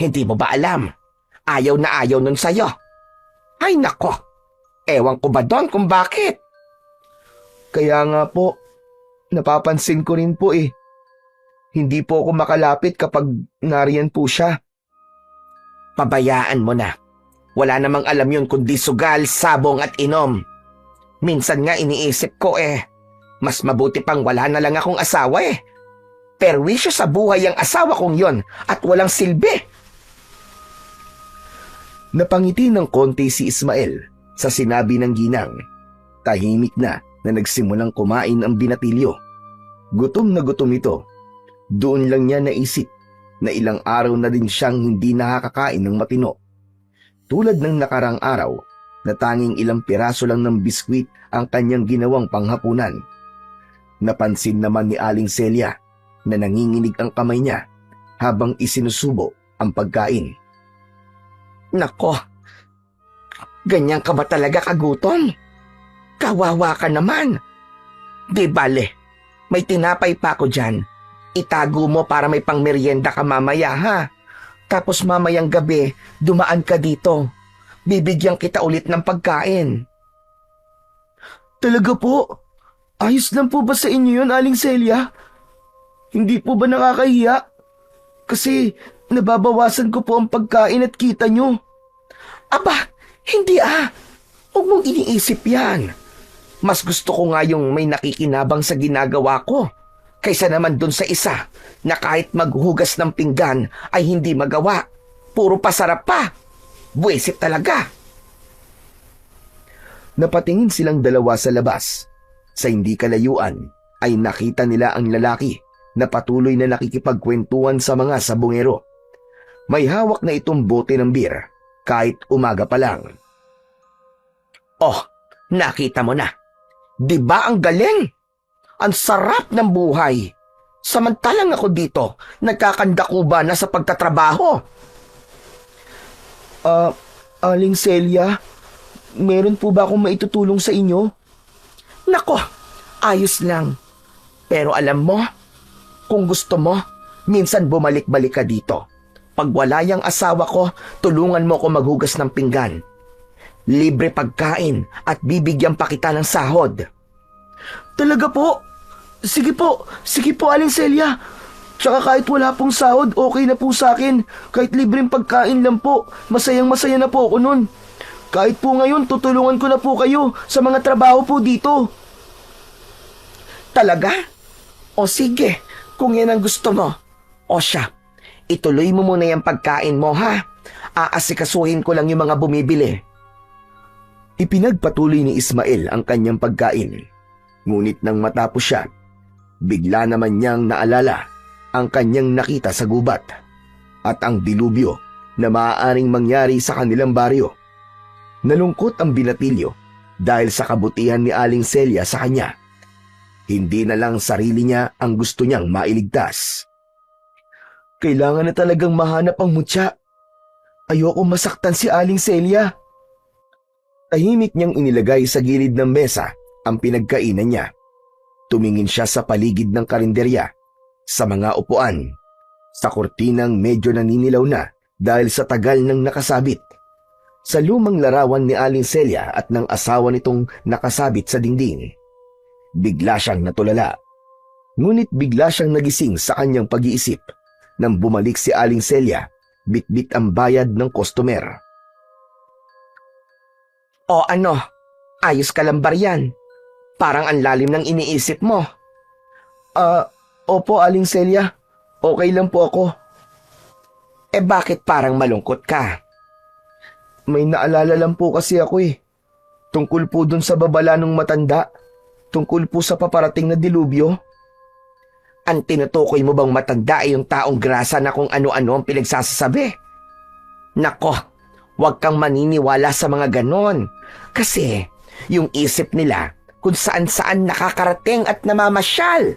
Hindi mo ba alam? Ayaw na ayaw nun sa'yo. Ay nako. Ewan ko ba doon kung bakit? Kaya nga po, napapansin ko rin po eh. Hindi po ako makalapit kapag nariyan po siya. Pabayaan mo na. Wala namang alam yun kundi sugal, sabong at inom. Minsan nga iniisip ko mas mabuti pang wala na lang akong asawa Perwisyo sa buhay ang asawa kong yon at walang silbi. Napangiti ng konti si Ismael sa sinabi ng ginang. Tahimik na nagsimulang kumain ang binatilyo. Gutom na gutom ito. Doon lang niya naisip na ilang araw na din siyang hindi nakakakain ng matino. Tulad ng nakarang araw, na tanging ilang piraso lang ng biskwit ang kanyang ginawang panghapunan. Napansin naman ni Aling Celia na nanginginig ang kamay niya habang isinusubo ang pagkain. Nako, ganyan ka ba talaga kagutom? Kawawa ka naman. Di bale, may tinapay pa ako dyan. Itago mo para may pangmeryenda ka mamaya ha. Tapos mamayang gabi, dumaan ka dito. Bibigyan kita ulit ng pagkain. Talaga po? Ayos lang po ba sa inyo yun, Aling Celia? Hindi po ba nakakahiya? Kasi nababawasan ko po ang pagkain at kita nyo. Aba, hindi Huwag mong iniisip yan. Mas gusto ko nga yung may nakikinabang sa ginagawa ko kaysa naman dun sa isa na kahit maghugas ng pinggan ay hindi magawa. Puro pasarap pa. Buwisit talaga. Napatingin silang dalawa sa labas. Sa hindi kalayuan ay nakita nila ang lalaki na patuloy na nakikipagkwentuhan sa mga sabongero. May hawak na itong bote ng beer kahit umaga pa lang. Oh, nakita mo na. Di ba ang galing? Ang sarap ng buhay. Samantalang ako dito, nagkakandakuba na sa pagtatrabaho. Aling Celia, meron po ba akong maitutulong sa inyo? Nako, ayos lang. Pero alam mo, kung gusto mo, minsan bumalik-balik ka dito. Pag wala yung asawa ko, tulungan mo ko maghugas ng pinggan. Libre pagkain at bibigyan pa kita ng sahod. Talaga po? Sige po, Aling Celia. Tsaka kahit wala pong sahod, okay na po sa akin. Kahit libreng pagkain lang po, masayang-masaya na po ako nun. Kahit po ngayon, tutulungan ko na po kayo sa mga trabaho po dito. Talaga? O sige, kung yan ang gusto mo. O siya, ituloy mo muna yung pagkain mo ha. Aasikasuhin ko lang yung mga bumibili. Ipinagpatuloy ni Ismael ang kanyang pagkain. Ngunit nang matapos siya, bigla naman niyang naalala ang kanyang nakita sa gubat at ang dilubyo na maaaring mangyari sa kanilang baryo. Nalungkot ang binatilyo dahil sa kabutihan ni Aling Celia sa kanya. Hindi na lang sarili niya ang gusto niyang mailigtas. Kailangan na talagang mahanap ang mutya. Ayoko masaktan si Aling Celia. Tahimik niyang inilagay sa gilid ng mesa ang pinagkainan niya. Tumingin siya sa paligid ng karinderya, sa mga upuan, sa kurtinang medyo naninilaw na dahil sa tagal ng nakasabit sa lumang larawan ni Aling Celia at ng asawa nitong nakasabit sa dingding. Bigla siyang natulala. Ngunit bigla siyang nagising sa kanyang pag-iisip nang bumalik si Aling Celia, bitbit ang bayad ng customer. O ano, ayos ka lang ba riyan? Parang ang lalim ng iniisip mo. Opo Aling Celia, okay lang po ako. Eh bakit parang malungkot ka? May naalala lang po kasi ako eh. Tungkol po dun sa babala ng matanda. Tungkol po sa paparating na dilubyo. Ang tinutukoy mo bang matanda ay yung taong grasa na kung ano-ano ang pinagsasasabi? Nako, huwag kang maniniwala sa mga ganon. Kasi yung isip nila kung saan-saan nakakarating at namamasyal.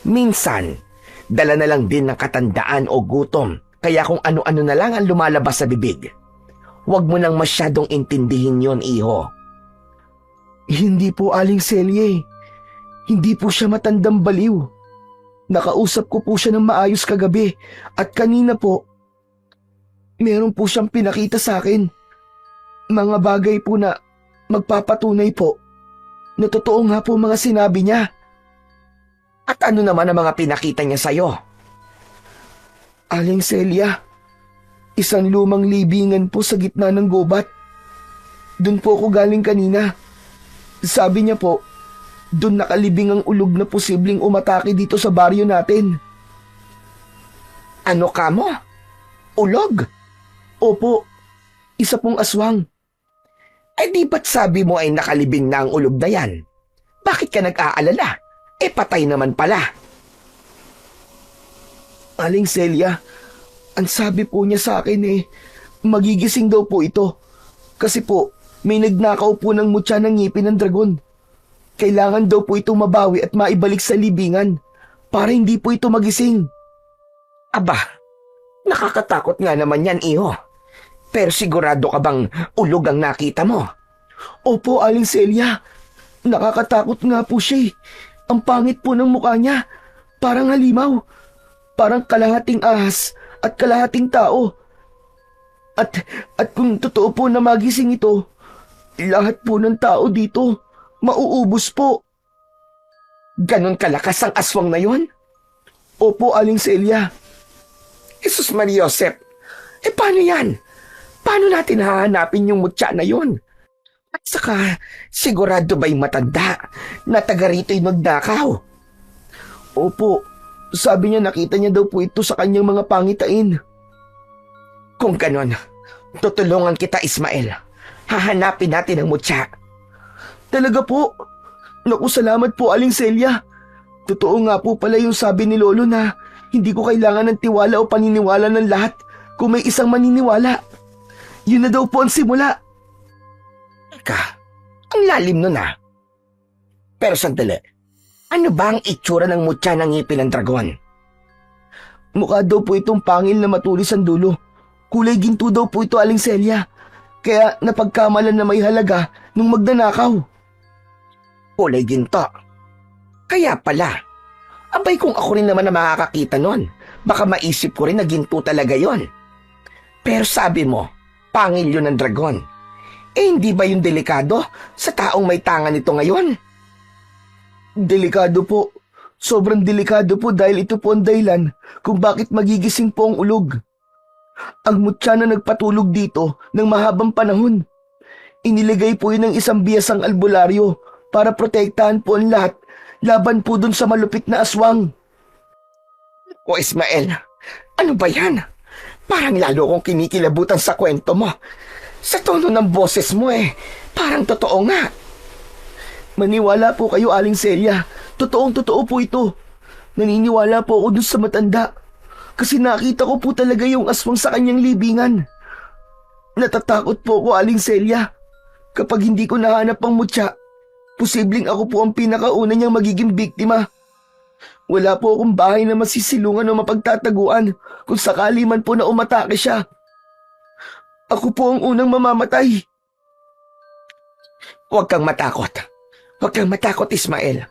Minsan, dala na lang din ng katandaan o gutom. Kaya kung ano-ano na lang ang lumalabas sa bibig. Huwag mo nang masyadong intindihin yon, iho. Hindi po Aling Celia eh. Hindi po siya matandang baliw. Nakausap ko po siya ng maayos kagabi at kanina po, meron po siyang pinakita sa akin. Mga bagay po na magpapatunay po na totoo nga po mga sinabi niya. At ano naman ang mga pinakita niya sa'yo? Aling Celia, isang lumang libingan po sa gitna ng gubat. Doon po ako galing kanina. Sabi niya po, doon nakalibing ang ulog na posibleng umatake dito sa baryo natin. Ano ka mo? Ulog? Opo, isa pong aswang. Eh di ba't sabi mo ay nakalibing na ang ulog na yan? Bakit ka nag-aalala? Eh patay naman pala. Aling Celia, ang sabi po niya sa akin magigising daw po ito. Kasi po, may nagnakaw po ng mutya ng ngipin ng dragon. Kailangan daw po ito mabawi at maibalik sa libingan para hindi po ito magising. Aba, nakakatakot nga naman yan, iho. Pero sigurado ka bang ulog ang nakita mo? Opo, Aling Celia. Nakakatakot nga po siya. Ang pangit po ng mukha niya. Parang halimaw. Parang kalahating ahas at kalahating tao. At kung totoo po na magising ito, lahat po ng tao dito mauubos po. Ganon kalakas ang aswang na yon? Opo, Aling Celia. Jesus Maria Josep, eh paano yan? Paano natin hahanapin yung mutya na yon? At saka, sigurado ba'y matanda na taga rito'y magnakaw? Opo, sabi niya nakita niya daw po ito sa kanyang mga pangitain. Kung ganon, tutulungan kita, Ismael. Hahanapin natin ang mutya. Talaga po? Naku, salamat po, Aling Celia. Totoo nga po pala yung sabi ni Lolo na hindi ko kailangan ng tiwala o paniniwala ng lahat kung may isang maniniwala. Yun na daw po ang simula. Teka, ang lalim nun ah. Pero sandali, ano ba ang itsura ng mutya ng ngipin ng dragon? Mukha daw po itong pangil na matulis ang dulo. Kulay ginto daw po ito, Aling Celia. Kaya napagkamalan na may halaga nung magnanakaw. Kulay ginto. Kaya pala. Abay kung ako rin naman na makakakita nun, baka maisip ko rin na ginto talaga yon. Pero sabi mo, pangil yun ng dragon. Eh hindi ba yung delikado sa taong may tangan nito ngayon? Delikado po. Sobrang delikado po dahil ito po ang dahilan kung bakit magigising po ang ulog. Ang mutya na nagpatulog dito ng mahabang panahon. Iniligay po yun ng isang biyasang albularyo para protektahan po ang lahat laban po dun sa malupit na aswang. O Ismael, ano ba yan? Parang lalo kong kinikilabutan sa kwento mo. Sa tono ng boses mo parang totoo nga. Maniwala po kayo, Aling Celia. Totoong-totoo po ito. Naniniwala po ako dun sa matanda. Kasi nakita ko po talaga yung aswang sa kanyang libingan. Natatakot po ako, Aling Celia. Kapag hindi ko nahanap ang mutya, posibleng ako po ang pinakauna niyang magiging biktima. Wala po akong bahay na masisilungan o mapagtataguan kung sakali man po na umatake siya. Ako po ang unang mamamatay. Huwag kang matakot. Huwag kang matakot, Ismael.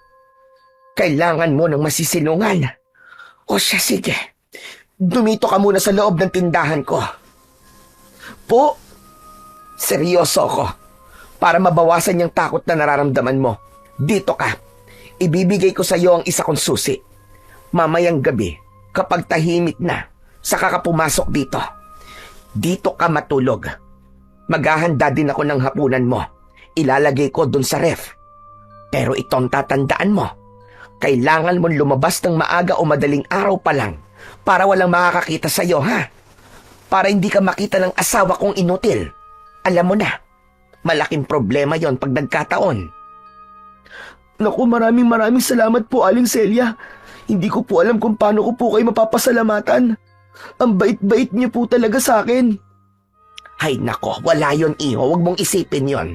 Kailangan mo ng masisilungan. O siya, sige. Dumito ka muna sa loob ng tindahan ko. Po, seryoso ko. Para mabawasan yung takot na nararamdaman mo. Dito ka. Ibibigay ko sa iyo ang isa kong susi. Mamayang gabi, kapag tahimik na, saka ka pumasok dito. Dito ka matulog. Maghahanda din ako ng hapunan mo. Ilalagay ko dun sa ref. Pero itong tatandaan mo. Kailangan mong lumabas ng maaga o madaling araw pa lang para walang makakakita sa iyo, ha? Para hindi ka makita ng asawa kong inutil. Alam mo na, malaking problema yon pag nagkataon. Naku, maraming salamat po, Aling Celia. Hindi ko po alam kung paano ko po kayo mapapasalamatan. Ang bait-bait niyo po talaga sa akin. Hay nako, wala yon iho. Huwag mong isipin yon.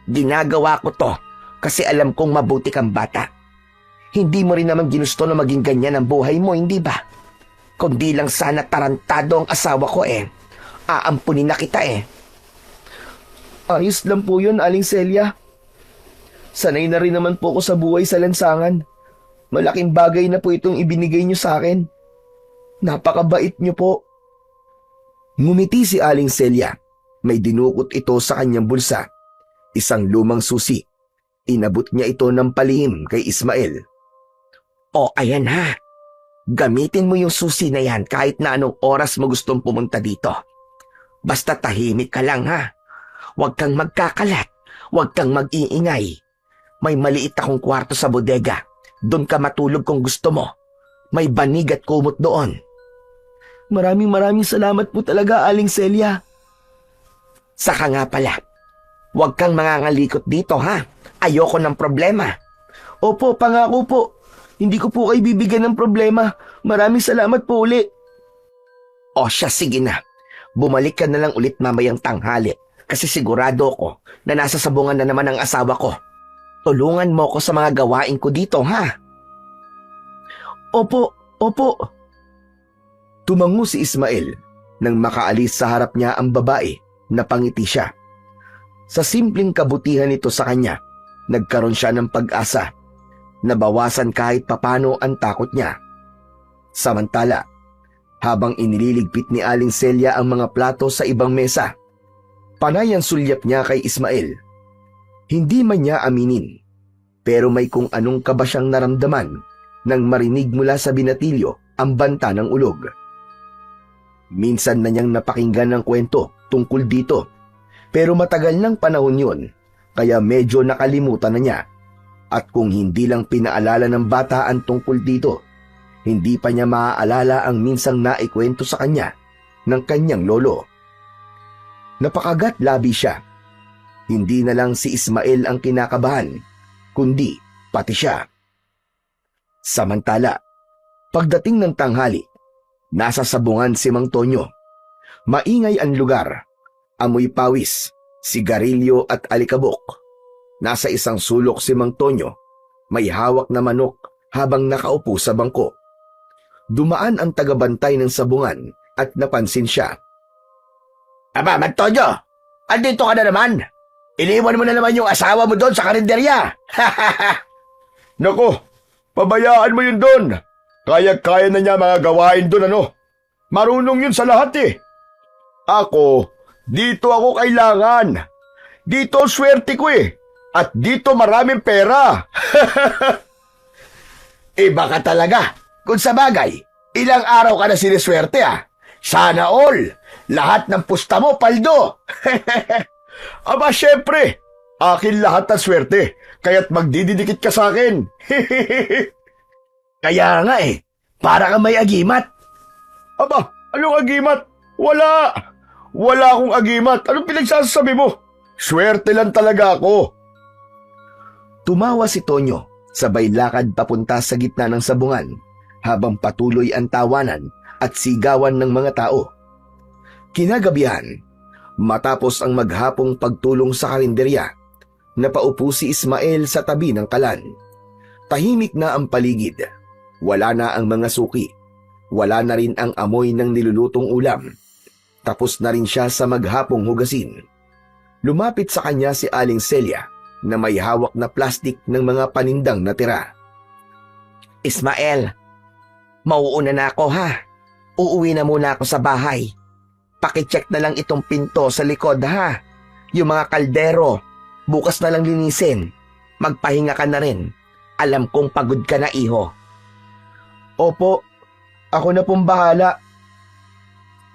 Ginagawa ko to kasi alam kong mabuti kang bata. Hindi mo rin naman ginusto na maging ganyan ang buhay mo, hindi ba? Kundi lang sana tarantado ang asawa ko Aampunin na kita Ayos lang po yun, Aling Celia. Sanay na rin naman po ako sa buhay sa lansangan. Malaking bagay na po itong ibinigay niyo sa akin. Napakabait niyo po. Ngumiti si Aling Celia. May dinukot ito sa kanyang bulsa. Isang lumang susi. Inabot niya ito ng palihim kay Ismael. O ayan ha. Gamitin mo yung susi na yan kahit na anong oras mo gustong pumunta dito. Basta tahimik ka lang ha. Huwag kang magkakalat. Huwag kang mag-iingay. May maliit akong kwarto sa bodega. Doon ka matulog kung gusto mo. May banig at kumot doon. Maraming salamat po talaga, Aling Celia. Saka nga pala, huwag kang mangangalikot dito ha. Ayoko ng problema. Opo, pangako po. Hindi ko po kayo bibigyan ng problema. Maraming salamat po uli. O siya, sige na. Bumalik ka na lang ulit mamayang tanghali. Kasi sigurado ko na nasa sabungan na naman ang asawa ko. Tulungan mo ko sa mga gawain ko dito ha. Opo. Tumango si Ismael nang makaalis sa harap niya ang babae na pangiti siya. Sa simpleng kabutihan nito sa kanya, nagkaroon siya ng pag-asa. Nabawasan kahit papano ang takot niya. Samantala, habang inililigpit ni Aling Celia ang mga plato sa ibang mesa, panay ang sulyap niya kay Ismael. Hindi man niya aminin, pero may kung anong kaba siyang naramdaman nang marinig mula sa binatilyo ang banta ng ulog. Minsan na niyang napakinggan ang kwento tungkol dito, pero matagal ng panahon yun, kaya medyo nakalimutan na niya. At kung hindi lang pinaalala ng bata ang tungkol dito, hindi pa niya maaalala ang minsang naikwento sa kanya ng kanyang lolo. Napakagat labi siya. Hindi na lang si Ismael ang kinakabahan, kundi pati siya. Samantala, pagdating ng tanghali, nasa sabungan si Mang Tonyo. Maingay ang lugar, amoy pawis, sigarilyo at alikabok. Nasa isang sulok si Mang Tonyo, may hawak na manok habang nakaupo sa bangko. Dumaan ang tagabantay ng sabungan at napansin siya. Aba, Mang Tonyo! Andito ka na naman! Iniwan mo na naman yung asawa mo doon sa karinderya! Nako, pabayaan mo yun doon. Kaya-kaya na niya mga gawain doon Marunong yun sa lahat Ako, dito ako kailangan. Dito ang swerte ko At dito maraming pera. Iba ka talaga. Kung sa bagay, ilang araw ka na siniswerte Sana all. Lahat ng pusta mo, paldo. Aba, syempre. Akin lahat ng swerte. Kaya't magdididikit ka sa akin. Kaya nga para ka may agimat. Aba, anong agimat? Wala. Wala akong agimat. Anong pinagsasabi mo? Swerte lang talaga ako. Tumawa si Tonyo, sabay lakad papunta sa gitna ng sabungan, habang patuloy ang tawanan at sigawan ng mga tao. Kinagabihan, matapos ang maghapong pagtulong sa karinderya, napaupo si Ismael sa tabi ng kalan. Tahimik na ang paligid. Wala na ang mga suki. Wala na rin ang amoy ng nilulutong ulam. Tapos na rin siya sa maghapong hugasin. Lumapit sa kanya si Aling Celia na may hawak na plastik ng mga panindang natira. Ismael, mauuna na ako ha. Uuwi na muna ako sa bahay. pakicheck na lang itong pinto sa likod ha. Yung mga kaldero, bukas na lang linisin. Magpahinga ka na rin. Alam kong pagod ka na, iho. Opo, ako na pong bahala.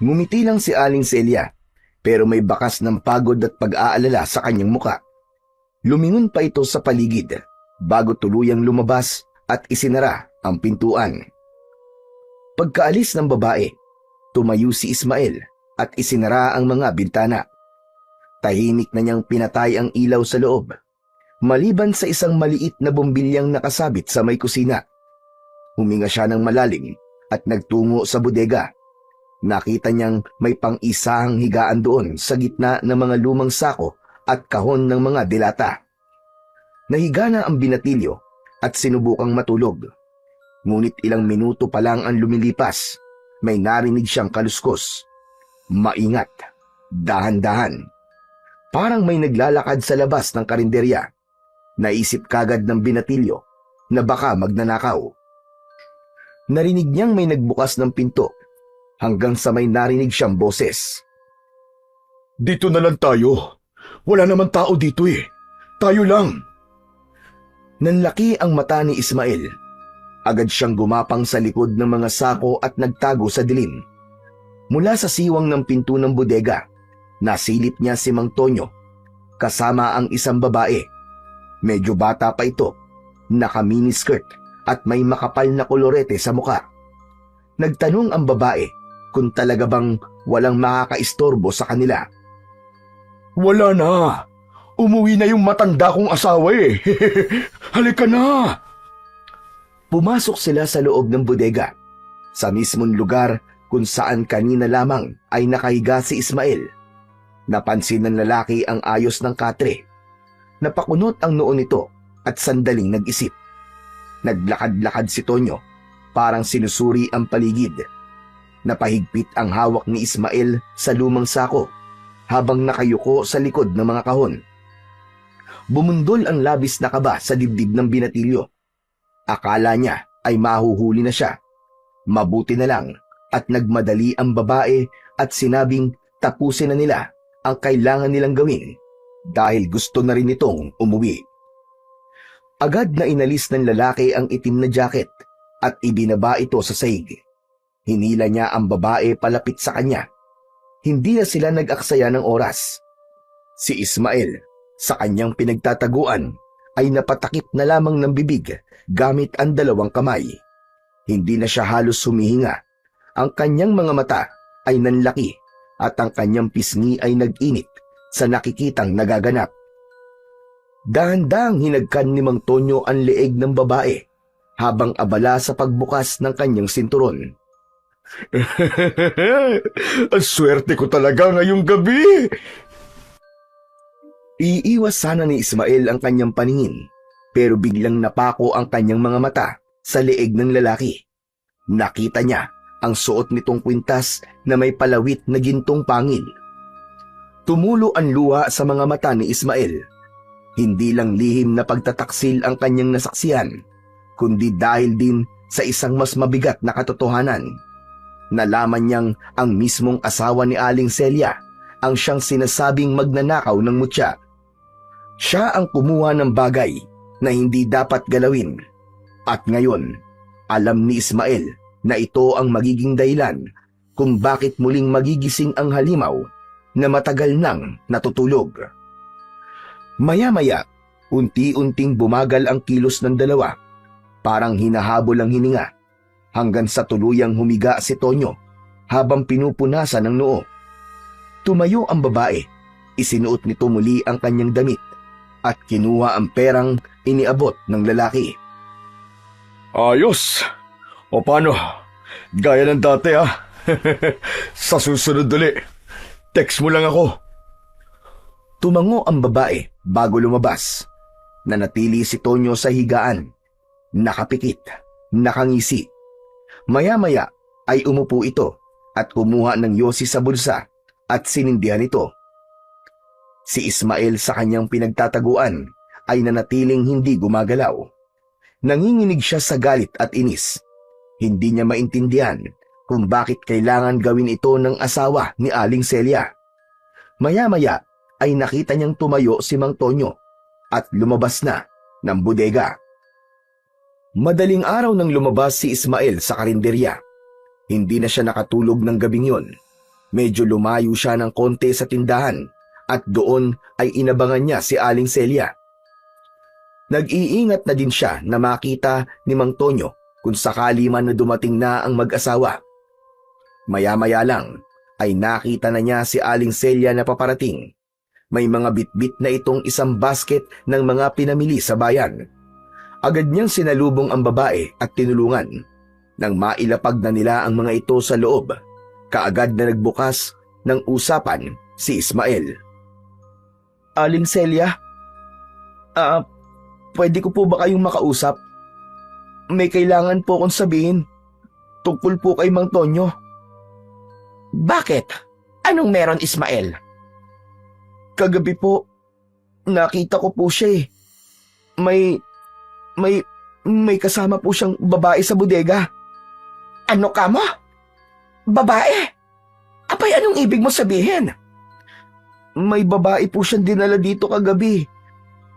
Ngumiti lang si Aling Celia, pero may bakas ng pagod at pag-aalala sa kanyang muka. Lumingon pa ito sa paligid bago tuluyang lumabas at isinara ang pintuan. Pagkaalis ng babae, tumayo si Ismael at isinara ang mga bintana. Tahimik na niyang pinatay ang ilaw sa loob, maliban sa isang maliit na bombilyang nakasabit sa may kusina. Huminga siya ng malalim at nagtungo sa bodega. Nakita niyang may pang-isahang higaan doon sa gitna ng mga lumang sako at kahon ng mga dilata. Nahiga na ang binatilyo at sinubukang matulog. Ngunit ilang minuto pa lang ang lumilipas, may narinig siyang kaluskos. Maingat, dahan-dahan. Parang may naglalakad sa labas ng karinderya. Naisip kagad ng binatilyo na baka magnanakaw. Narinig niyang may nagbukas ng pinto hanggang sa may narinig siyang boses. Dito na lang tayo. Wala naman tao dito eh. Tayo lang. Nanlaki ang mata ni Ismael. Agad siyang gumapang sa likod ng mga sako at nagtago sa dilim. Mula sa siwang ng pinto ng bodega, nasilip niya si Mang Tonyo, kasama ang isang babae. Medyo bata pa ito, naka-miniskirt at may makapal na kolorete sa muka. Nagtanong ang babae kung talaga bang walang makakaistorbo sa kanila. Wala na. Umuwi na yung matanda kong asawa eh. Halika na. Pumasok sila sa loob ng bodega, sa mismong lugar kung saan kanina lamang ay nakahiga si Ismael. Napansin ng lalaki ang ayos ng katre. Napakunot ang noo nito at sandaling nag-isip. Naglakad-lakad si Tonyo, parang sinusuri ang paligid. Napahigpit ang hawak ni Ismael sa lumang sako habang nakayuko sa likod ng mga kahon. Bumundol ang labis na kaba sa dibdib ng binatilyo. Akala niya ay mahuhuli na siya. Mabuti na lang at nagmadali ang babae at sinabing tapusin na nila ang kailangan nilang gawin dahil gusto na rin itong umuwi. Agad na inalis ng lalaki ang itim na jacket at ibinaba ito sa sahig. Hinila niya ang babae palapit sa kanya. Hindi na sila nag-aksaya ng oras. Si Ismael, sa kanyang pinagtataguan, ay napatakip na lamang ng bibig gamit ang dalawang kamay. Hindi na siya halos humihinga. Ang kanyang mga mata ay nanlaki at ang kanyang pisngi ay nag-init sa nakikitang nagaganap. Dahan-dahang hinagkan ni Mang Tonyo ang leeg ng babae habang abala sa pagbukas ng kanyang sinturon. Ang swerte ko talaga ngayong gabi. Iiwas sana ni Ismael ang kanyang paningin, pero biglang napako ang kanyang mga mata sa leeg ng lalaki. Nakita niya ang suot nitong kwintas na may palawit na gintong pangil. Tumulo ang luha sa mga mata ni Ismael. Hindi lang lihim na pagtataksil ang kanyang nasaksihan, kundi dahil din sa isang mas mabigat na katotohanan. Nalaman niyang ang mismong asawa ni Aling Celia ang siyang sinasabing magnanakaw ng mutya. Siya ang kumuha ng bagay na hindi dapat galawin. At ngayon, alam ni Ismael na ito ang magiging dahilan kung bakit muling magigising ang halimaw na matagal nang natutulog. Maya-maya, unti-unting bumagal ang kilos ng dalawa. Parang hinahabol ang hininga hanggang sa tuluyang humiga si Tonyo habang pinupunasan ng noo. Tumayo ang babae, isinuot nito muli ang kanyang damit at kinuha ang perang iniabot ng lalaki. Ayos. O paano? Gaya ng dati ha. Sa susunod ulit, text mo lang ako. Tumango ang babae bago lumabas. Nanatili si Tonyo sa higaan. Nakapikit, nakangisi. Maya-maya ay umupo ito at kumuha ng yosi sa bulsa at sinindihan ito. Si Ismael sa kanyang pinagtataguan ay nanatiling hindi gumagalaw. Nanginginig siya sa galit at inis. Hindi niya maintindihan kung bakit kailangan gawin ito ng asawa ni Aling Celia. Maya-maya ay nakita niyang tumayo si Mang Tonyo at lumabas na ng bodega. Madaling araw nang lumabas si Ismael sa karinderya. Hindi na siya nakatulog ng gabing yon. Medyo lumayo siya ng konti sa tindahan at doon ay inabangan niya si Aling Celia. Nag-iingat na din siya na makita ni Mang Tonyo kung sakali man na dumating na ang mag-asawa. Maya-maya lang ay nakita na niya si Aling Celia na paparating. May mga bitbit na itong isang basket ng mga pinamili sa bayan. Agad niyang sinalubong ang babae at tinulungan. Nang mailapag na nila ang mga ito sa loob, kaagad na nagbukas ng usapan si Ismael. Aling Celia, pwede ko po ba kayong makausap? May kailangan po akong sabihin tungkol po kay Mang Tonyo. Bakit? Anong meron, Ismael? Kagabi po, nakita ko po siya eh. May kasama po siyang babae sa bodega. Ano ka mo? Babae? Abay, anong ibig mo sabihin? May babae po siyang dinala dito kagabi.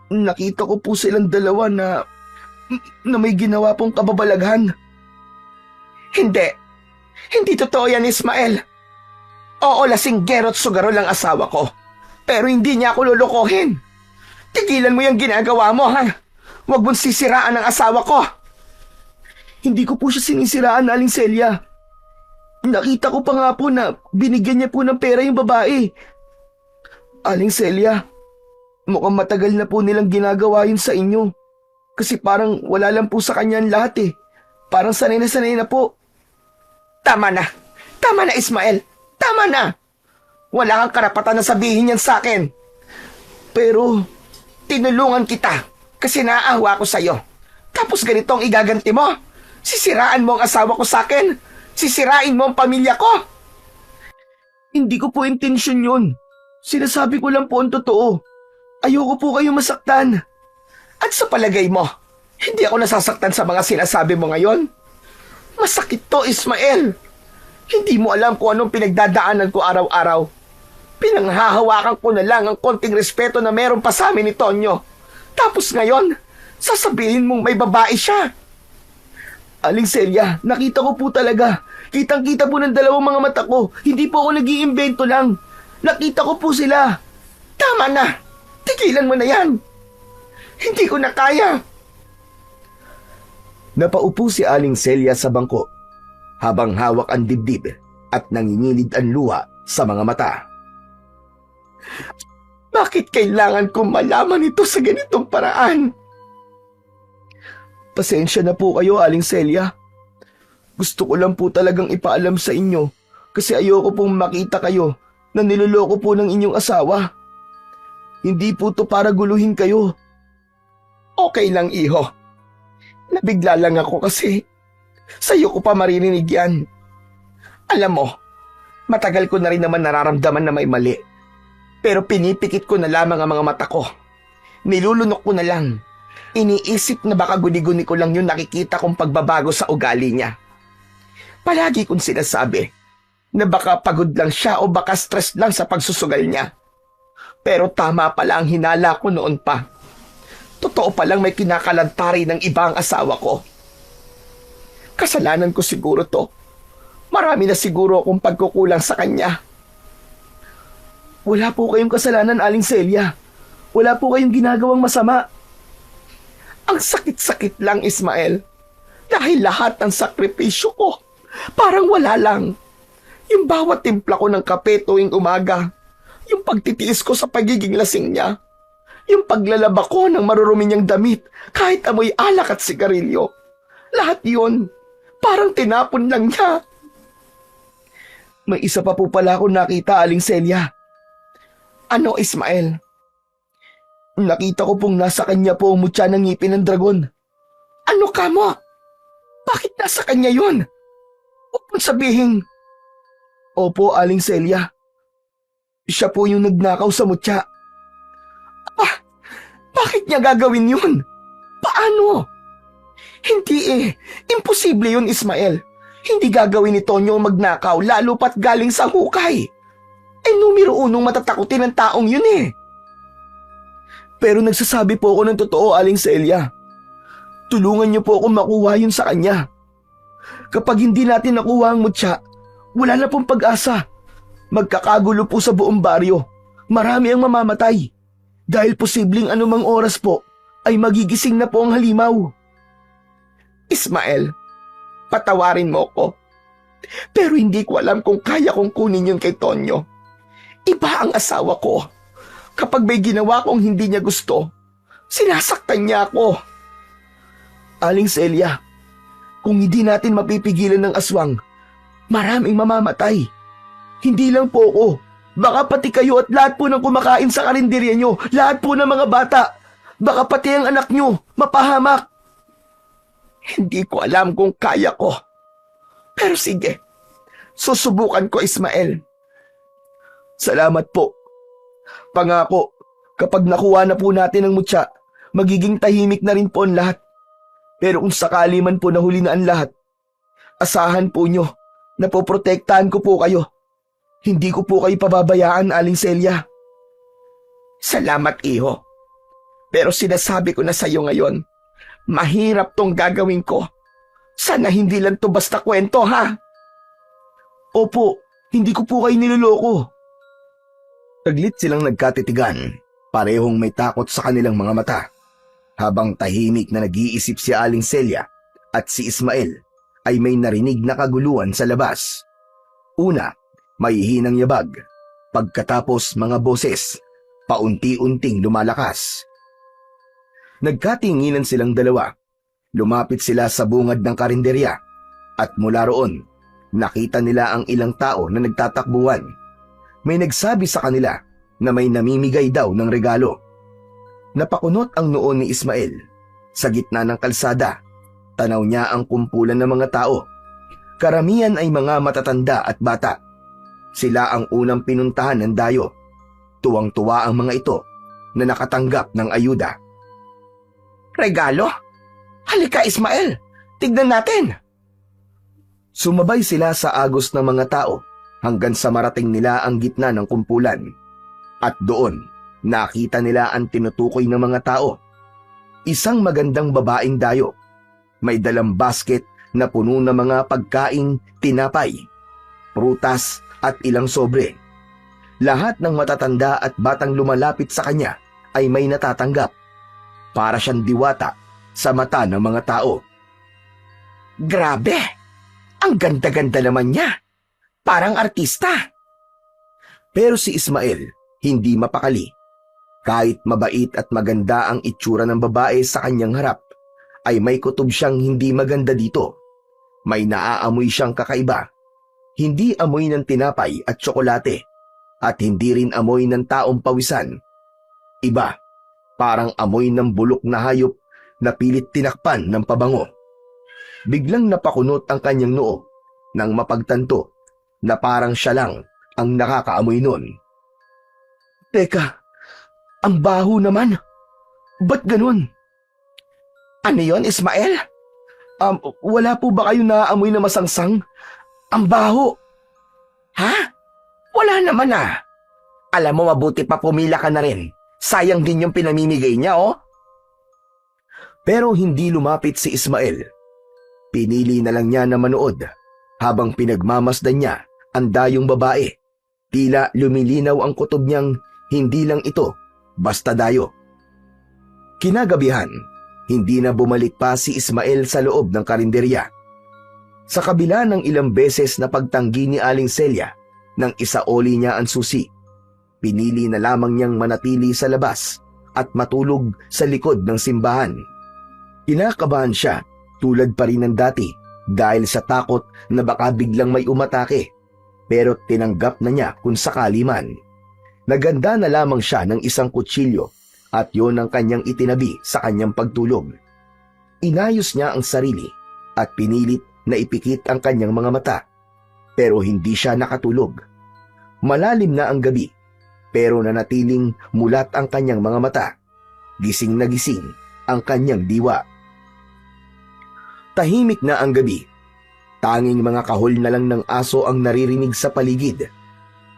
Nakita ko po silang dalawa na may ginawa pong kababalaghan. Hindi. Hindi totoo yan, Ismael. Oo, lasinggero at sugaro lang asawa ko. Pero hindi niya ako lulukohin. Tigilan mo yung ginagawa mo, ha? Huwag mong sisiraan ang asawa ko. Hindi ko po siya sinisiraan, Aling Celia. Nakita ko pa nga po na binigyan niya po ng pera yung babae. Aling Celia, mukhang matagal na po nilang ginagawa yun sa inyo. Kasi parang wala lang po sa kanya ang lahat eh. Parang sanay na po. Tama na. Tama na, Ismael. Tama na. Wala kang karapatan na sabihin yan sa akin. Pero, tinulungan kita kasi naaawa ko sa'yo. Tapos ganito ang igaganti mo. Sisiraan mo ang asawa ko sa akin. Sisirain mo ang pamilya ko. hindi ko po intensyon yun. Sinasabi ko lang po ang totoo. Ayoko po kayong masaktan. At sa palagay mo, hindi ako nasasaktan sa mga sinasabi mo ngayon? Masakit to, Ismael. Hindi mo alam kung anong pinagdadaanan ko araw-araw. Pinanghahawakan ko na lang ang konting respeto na meron pa sa amin ni Tonyo. Tapos ngayon, sasabihin mong may babae siya. Aling Celia, nakita ko po talaga. Kitang-kita po ng dalawang mga mata ko. Hindi po ako nag-iimbento lang. Nakita ko po sila. Tama na. Tigilan mo na yan. Hindi ko na kaya. Napaupo si Aling Celia sa bangko habang hawak ang dibdib at nangingilid ang luha sa mga mata. Bakit kailangan kong malaman ito sa ganitong paraan? Pasensya na po kayo, Aling Celia. Gusto ko lang po talagang ipaalam sa inyo kasi ayoko pong makita kayo na niloloko po ng inyong asawa. Hindi po to para guluhin kayo. Okay lang, iho. Nabigla lang ako kasi sa'yo ko pa maririnig yan. Alam mo, matagal ko na rin naman nararamdaman na may mali. Pero pinipikit ko na lamang ang mga mata ko. Nilulunok ko na lang. Iniisip na baka guni-guni ko lang yung nakikita kong pagbabago sa ugali niya. Palagi kong sinasabi na baka pagod lang siya o baka stress lang sa pagsusugal niya. Pero tama pala ang hinala ko noon pa. Totoo palang may kinakalantari ng ibang asawa ko. Kasalanan ko siguro to. Marami na siguro akong pagkukulang sa kanya. Wala po kayong kasalanan, Aling Celia. Wala po kayong ginagawang masama. Ang sakit-sakit lang, Ismael. Dahil lahat ng sakripisyo ko, parang wala lang. Yung bawat timpla ko ng kape tuwing umaga, yung pagtitiis ko sa pagiging lasing niya, yung paglalaba ko ng marurumi niyang damit kahit amoy alak at sigarilyo. Lahat yun, parang tinapon lang niya. May isa pa po pala akong nakita, Aling Celia. Ano, Ismael? Nakita ko pong nasa kanya po ang mutya ng ngipin ng dragon. Ano ka mo? Bakit nasa kanya yun? Huwag mong sabihin. Opo, Aling Celia. Siya po yung nagnakaw sa mutya. Bakit niya gagawin yun? Paano? Hindi eh. Imposible yun, Ismael. Hindi gagawin ni Tonyo ang magnakaw lalo pat galing sa hukay. Numero unong matatakutin ng taong yun eh. Pero nagsasabi po ako ng totoo, Aling Celia. Tulungan niyo po ako makuha yun sa kanya. Kapag hindi natin nakuha ang mutya, wala na pong pag-asa. Magkakagulo po sa buong baryo. Marami ang mamamatay. Dahil posibleng anumang oras po ay magigising na po ang halimaw. Ismael, patawarin mo ko. Pero hindi ko alam kung kaya kong kunin yun kay Tonyo. Iba ang asawa ko. Kapag may ginawa kong hindi niya gusto, sinasaktan niya ako. Aling Celia, kung hindi natin mapipigilan ng aswang, maraming mamamatay. Hindi lang po ako. Baka pati kayo at lahat po ng kumakain sa karinderya nyo, lahat po ng mga bata. Baka pati ang anak nyo, mapahamak. Hindi ko alam kung kaya ko. Pero sige, susubukan ko, Ismael. Salamat po. Pangako, kapag nakuha na po natin ang mutya, magiging tahimik na rin po ang lahat. Pero kung sakali man po nahuli na ang lahat, asahan po nyo na poprotektahan ko po kayo. Hindi ko po kayo pababayaan, Aling Celia. Salamat, iho. Pero sinasabi ko na sa'yo ngayon, mahirap tong gagawin ko. Sana hindi lang to basta kwento, ha? Opo, hindi ko po kayo niloloko. Saglit silang nagkatitigan, parehong may takot sa kanilang mga mata. Habang tahimik na nag-iisip si Aling Celia at si Ismael, ay may narinig na kaguluhan sa labas. Una, may hinang yabag. Pagkatapos mga boses, paunti-unting lumalakas. Nagkatinginan silang dalawa. Lumapit sila sa bungad ng karinderya at mula roon, nakita nila ang ilang tao na nagtatakbuhan. May nagsabi sa kanila na may namimigay daw ng regalo. Napakunot ang noo ni Ismael. Sa gitna ng kalsada, tanaw niya ang kumpulan ng mga tao. Karamihan ay mga matatanda at bata. Sila ang unang pinuntahan ng dayo. Tuwang-tuwa ang mga ito na nakatanggap ng ayuda. Regalo? Halika, Ismael. Tignan natin. Sumabay sila sa agos ng mga tao hanggang sa marating nila ang gitna ng kumpulan. At doon, nakita nila ang tinutukoy ng mga tao. Isang magandang babaeng dayo. May dalang basket na puno ng mga pagkaing tinapay, prutas at ilang sobre. Lahat ng matatanda at batang lumalapit sa kanya ay may natatanggap. Para siyang diwata sa mata ng mga tao. Grabe! Ang ganda-ganda naman niya. Parang artista. Pero si Ismael, hindi mapakali. Kahit mabait at maganda ang itsura ng babae sa kanyang harap, ay may kutob siyang hindi maganda dito. May naaamoy siyang kakaiba. Hindi amoy ng tinapay at tsokolate, at hindi rin amoy ng taong pawisan. Iba, parang amoy ng bulok na hayop na pilit tinakpan ng pabango. Biglang napakunot ang kanyang noo nang mapagtanto na parang siya lang ang nakakaamoy nun. Teka, ang baho naman. Ba't ganun? Ano yon, Ismael? Wala po ba kayo naaamoy na masangsang? Ang baho. Ha? Wala naman ah. Alam mo, mabuti pa pumila ka na rin. Sayang din yung pinamimigay niya, oh. Pero hindi lumapit si Ismael. Pinili na lang niya na manood habang pinagmamasdan niya ang dayong babae. Tila lumilinaw ang kutob niyang hindi lang ito basta dayo. Kinagabihan, hindi na bumalik pa si Ismael sa loob ng karinderya. Sa kabila ng ilang beses na pagtanggi ni Aling Celia nang isaoli niya ang susi, pinili na lamang niyang manatili sa labas at matulog sa likod ng simbahan. Kinakabahan siya tulad pa rin ng dati dahil sa takot na baka biglang may umatake, pero tinanggap na niya kung sakali man. Naganda na lamang siya ng isang kutsilyo at yon ang kanyang itinabi sa kanyang pagtulog. Inayos niya ang sarili at pinilit na ipikit ang kanyang mga mata, pero hindi siya nakatulog. Malalim na ang gabi, pero nanatiling mulat ang kanyang mga mata. Gising na gising ang kanyang diwa. Tahimik na ang gabi. Tanging mga kahol na lang ng aso ang naririnig sa paligid.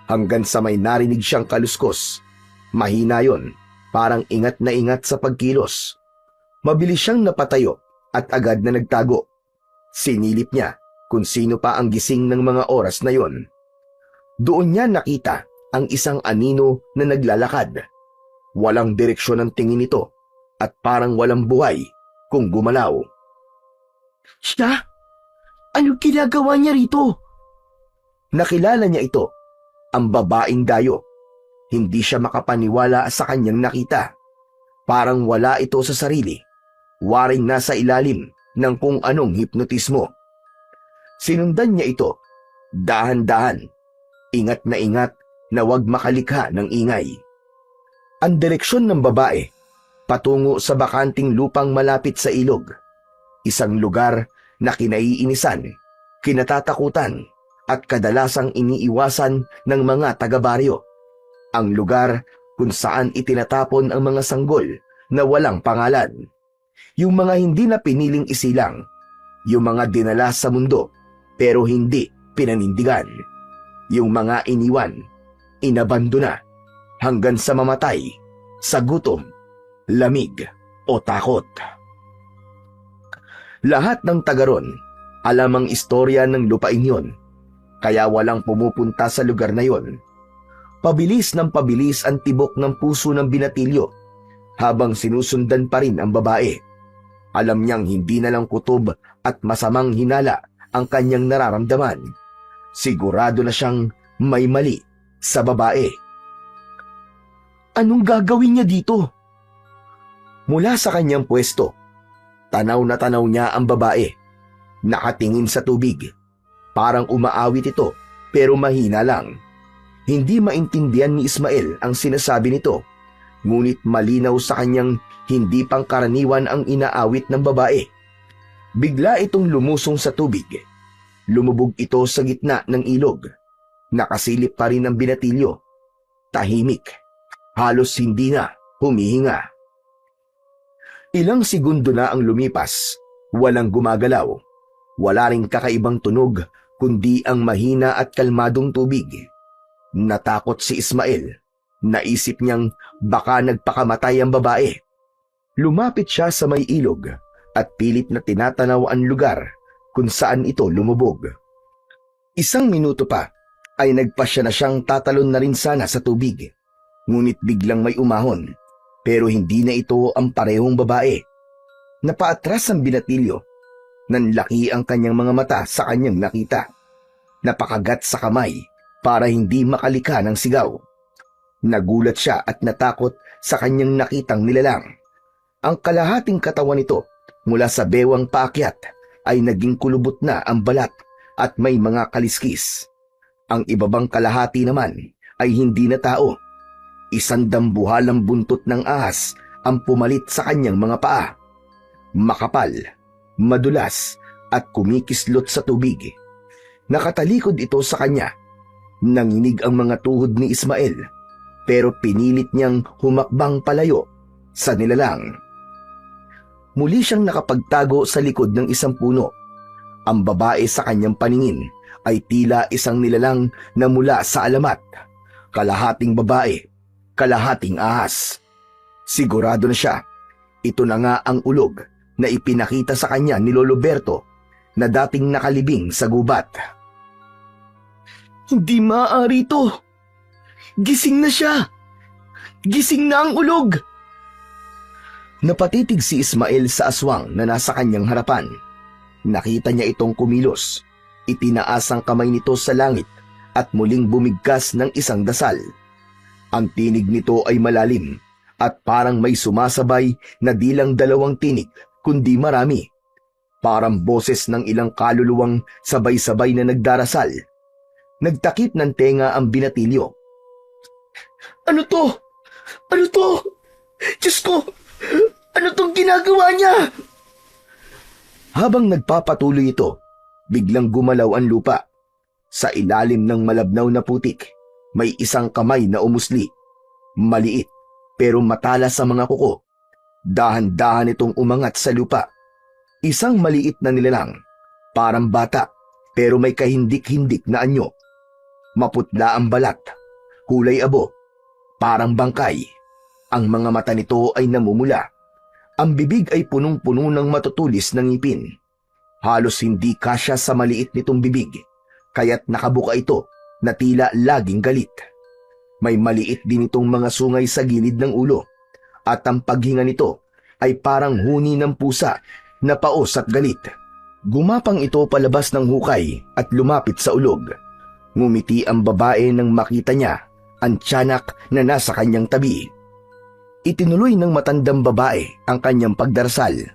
Hanggang sa may narinig siyang kaluskos. Mahina yon, parang ingat na ingat sa pagkilos. Mabilis siyang napatayo at agad na nagtago. Sinilip niya kung sino pa ang gising ng mga oras na yon. Doon niya nakita ang isang anino na naglalakad. Walang direksyon ang tingin nito at parang walang buhay kung gumalaw. Siya? Anong ginagawa niya rito? Nakilala niya ito, ang babaeng dayo. Hindi siya makapaniwala sa kanyang nakita. Parang wala ito sa sarili. Waring nasa ilalim ng kung anong hipnotismo. Sinundan niya ito, dahan-dahan, ingat na wag makalikha ng ingay. Ang direksyon ng babae, patungo sa bakanting lupang malapit sa ilog. Isang lugar na kinaiinisan, kinatatakutan, at kadalasang iniiwasan ng mga taga-baryo. Ang lugar kung saan itinatapon ang mga sanggol na walang pangalan. Yung mga hindi na piniling isilang, yung mga dinala sa mundo pero hindi pinanindigan. Yung mga iniwan, inabandona, hanggang sa mamatay, sa gutom, lamig o takot. Lahat ng tagaron, alam ang istorya ng lupain yon, kaya walang pumupunta sa lugar na yon. Pabilis ng pabilis ang tibok ng puso ng binatilyo, habang sinusundan pa rin ang babae. Alam niyang hindi na lang kutob at masamang hinala ang kanyang nararamdaman. Sigurado na siyang may mali sa babae. Anong gagawin niya dito? Mula sa kanyang pwesto, tanaw na tanaw niya ang babae. Nakatingin sa tubig. Parang umaawit ito pero mahina lang. Hindi maintindihan ni Ismael ang sinasabi nito, ngunit malinaw sa kanyang hindi pangkaraniwan ang inaawit ng babae. Bigla itong lumusong sa tubig. Lumubog ito sa gitna ng ilog. Nakasilip pa rin ang binatilyo. Tahimik. Halos hindi na humihinga. Ilang segundo na ang lumipas. Walang gumagalaw. Wala ring kakaibang tunog, kundi ang mahina at kalmadong tubig. Natakot si Ismael. Naisip niyang baka nagpakamatay ang babae. Lumapit siya sa may ilog at pilit na tinatanaw ang lugar kung saan ito lumubog. Isang minuto pa ay nagpasya na siyang tatalon na rin sana sa tubig. Ngunit biglang may umahon, pero hindi na ito ang parehong babae. Napaatras ang binatilyo. Nanlaki ang kanyang mga mata sa kanyang nakita. Napakagat sa kamay para hindi makalika ng sigaw. Nagulat siya at natakot sa kanyang nakitang nilalang. Ang kalahating katawan nito mula sa bewang paakyat ay naging kulubot na ang balat at may mga kaliskis. Ang ibabang kalahati naman ay hindi na tao. Isang dambuhalang buntot ng ahas ang pumalit sa kanyang mga paa. Makapal, madulas at kumikislot sa tubig. Nakatalikod ito sa kanya. Nanginig ang mga tuhod ni Ismael pero pinilit niyang humakbang palayo sa nilalang. Muli siyang nakapagtago sa likod ng isang puno. Ang babae sa kanyang paningin ay tila isang nilalang na mula sa alamat. Kalahating babae, kalahating ahas. Sigurado na siya, ito na nga ang ulog na ipinakita sa kanya ni Lolo Berto na dating nakalibing sa gubat. Hindi maaari ito. Gising na siya. Gising na ang ulog. Napatitig si Ismael sa aswang na nasa kanyang harapan. Nakita niya itong kumilos. Itinaas ang kamay nito sa langit at muling bumigkas ng isang dasal. Ang tinig nito ay malalim at parang may sumasabay na di lang dalawang tinig kundi marami. Parang boses ng ilang kaluluwang sabay-sabay na nagdarasal. Nagtakip ng tenga ang binatilyo. Ano to? Ano to? Diyos ko! Ano tong ginagawa niya? Habang nagpapatuloy ito, biglang gumalaw ang lupa. Sa ilalim ng malabnaw na putik, may isang kamay na umusli. Maliit, pero matalas sa mga kuko. Dahan-dahan itong umangat sa lupa. Isang maliit na nilalang, parang bata, pero may kahindik-hindik na anyo. Maputla ang balat, kulay abo, parang bangkay. Ang mga mata nito ay namumula. Ang bibig ay punong-puno ng matutulis ng ngipin. Halos hindi kasya sa maliit nitong bibig, kaya't nakabuka ito na tila laging galit. May maliit din itong mga sungay sa gilid ng ulo, at ang paghinga nito ay parang huni ng pusa na paos at galit. Gumapang ito palabas ng hukay at lumapit sa ulog. Ngumiti ang babae nang makita niya ang tiyanak na nasa kanyang tabi. Itinuloy ng matandang babae ang kanyang pagdarasal,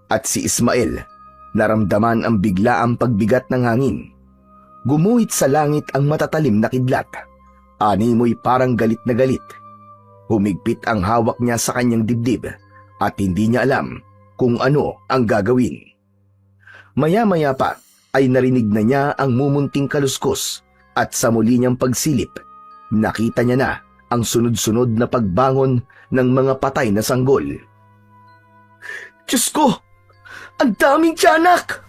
at si Ismael naramdaman ang biglaang pagbigat ng hangin. Gumuhit sa langit ang matatalim na kidlat. Animoy parang galit na galit. Humigpit ang hawak niya sa kanyang dibdib at hindi niya alam kung ano ang gagawin. Maya-maya pa ay narinig na niya ang mumunting kaluskos at sa muli niyang pagsilip, nakita niya na ang sunod-sunod na pagbangon ng mga patay na sanggol. Diyos ko! Ang daming tiyanak!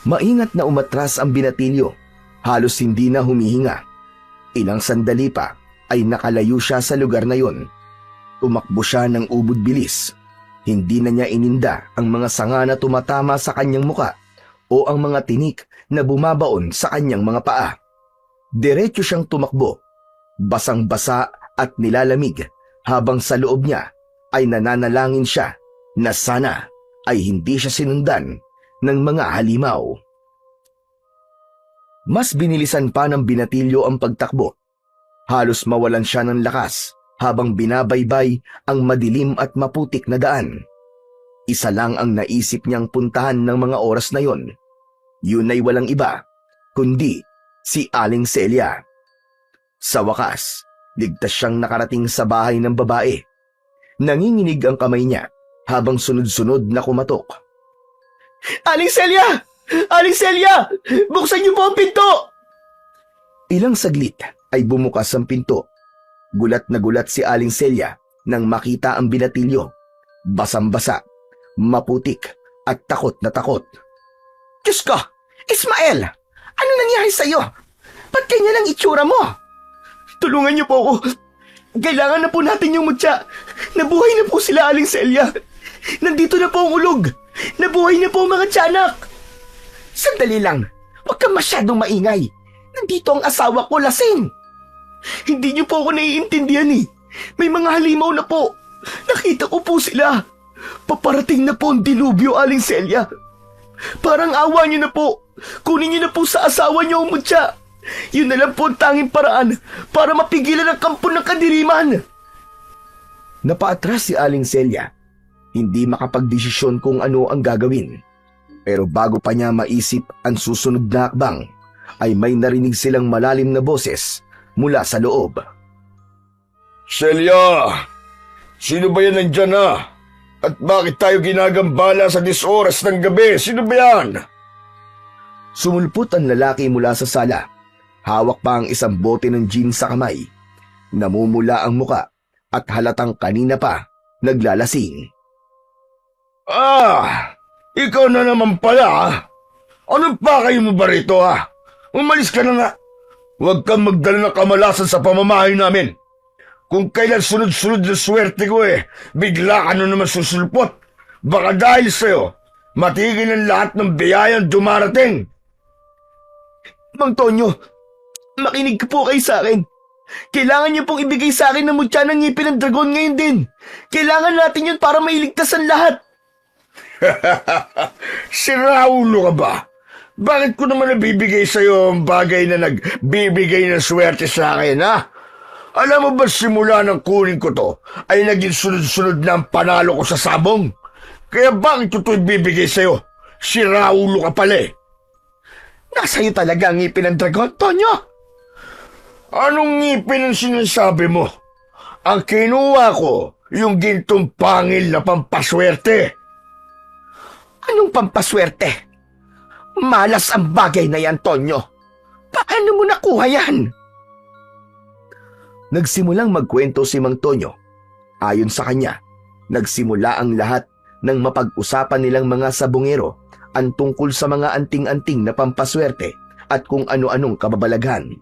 Maingat na umatras ang binatilyo, halos hindi na humihinga. Ilang sandali pa ay nakalayo siya sa lugar na yon. Tumakbo siya ng ubod bilis. Hindi na niya ininda ang mga sanga na tumatama sa kanyang muka o ang mga tinik na bumabaon sa kanyang mga paa. Diretso siyang tumakbo, basang-basa at nilalamig, habang sa loob niya ay nananalangin siya na sana ay hindi siya sinundan ng mga halimaw. Mas binilisan pa ng binatilyo ang pagtakbo. Halos mawalan siya ng lakas habang binabaybay ang madilim at maputik na daan. Isa lang ang naisip niyang puntahan ng mga oras na yon. Yun ay walang iba, kundi si Aling Celia. Sa wakas, ligtas siyang nakarating sa bahay ng babae. Nanginginig ang kamay niya habang sunod-sunod na kumatok. Aling Celia! Aling Celia! Buksan niyo po ang pinto! Ilang saglit ay bumukas ang pinto. Gulat na gulat si Aling Celia nang makita ang binatilyo. Basang-basa, maputik at takot na takot. Diyos ko! Ismael! Ano nangyari sa'yo? Ba't ganyan ang itsura mo? Tulungan niyo po ako. Kailangan na po natin yung mutya. Nabuhay na po sila, Aling Celia. Nandito na po ang ulog. Nabuhay na po ang mga tiyanak. Sandali lang. Huwag kang masyadong maingay. Nandito ang asawa ko, lasing. Hindi niyo po ako naiintindihan eh. May mga halimaw na po. Nakita ko po sila. Paparating na po ang dilubyo, Aling Celia. Parang awa niyo na po. Kunin niyo na po sa asawa niyo ang mutya. Yun na lang po ang tanging paraan para mapigilan ang kampo ng kadiriman. Napaatras si Aling Celia. Hindi makapagdesisyon kung ano ang gagawin. Pero bago pa niya maisip ang susunod na hakbang, ay may narinig silang malalim na boses mula sa loob. Celia! Sino ba yan nandyan na? At bakit tayo ginagambala sa 10 oras ng gabi? Sino ba yan? Sumulpot ang lalaki mula sa sala. Hawak pa ang isang bote ng gin sa kamay. Namumula ang muka at halatang kanina pa naglalasing. Ah! Ikaw na naman pala. Anong pakay mo ba rito ha? Umalis ka na nga. Huwag kang magdala ng kamalasan sa pamamahay namin. Kung kailan sunod-sunod na swerte ko bigla ka na naman susulpot. Baka dahil sa'yo, matigil ang lahat ng biyayang dumarating. Mang Tonyo, makinig ka po kayo sa akin. Kailangan niyo pong ibigay sa akin ng mutya ng ngipin ng dragon ngayon din. Kailangan natin yun para mailigtas ang lahat. Si Raulo ka ba? Bakit ko naman nabibigay sa'yo ang bagay na nagbibigay ng swerte sa akin, ha? Alam mo ba simula ng kunin ko to, ay naging sunod-sunod na ang panalo ko sa sabong? Kaya bakit ko ito ibibigay sa'yo? Si Raulo ka pala Nasa iyo talaga ang ngipin ng dragon, Tonyo. Anong ngipin ang sinasabi mo? Ang kinuha ko, yung gintong pangil na pampaswerte. Anong pampaswerte? Malas ang bagay na yan, Tonyo. Paano mo nakuha yan? Nagsimulang magkwento si Mang Tonyo. Ayon sa kanya, nagsimula ang lahat ng mapag-usapan nilang mga sabungero ang tungkol sa mga anting-anting na pampaswerte at kung ano-anong kababalaghan.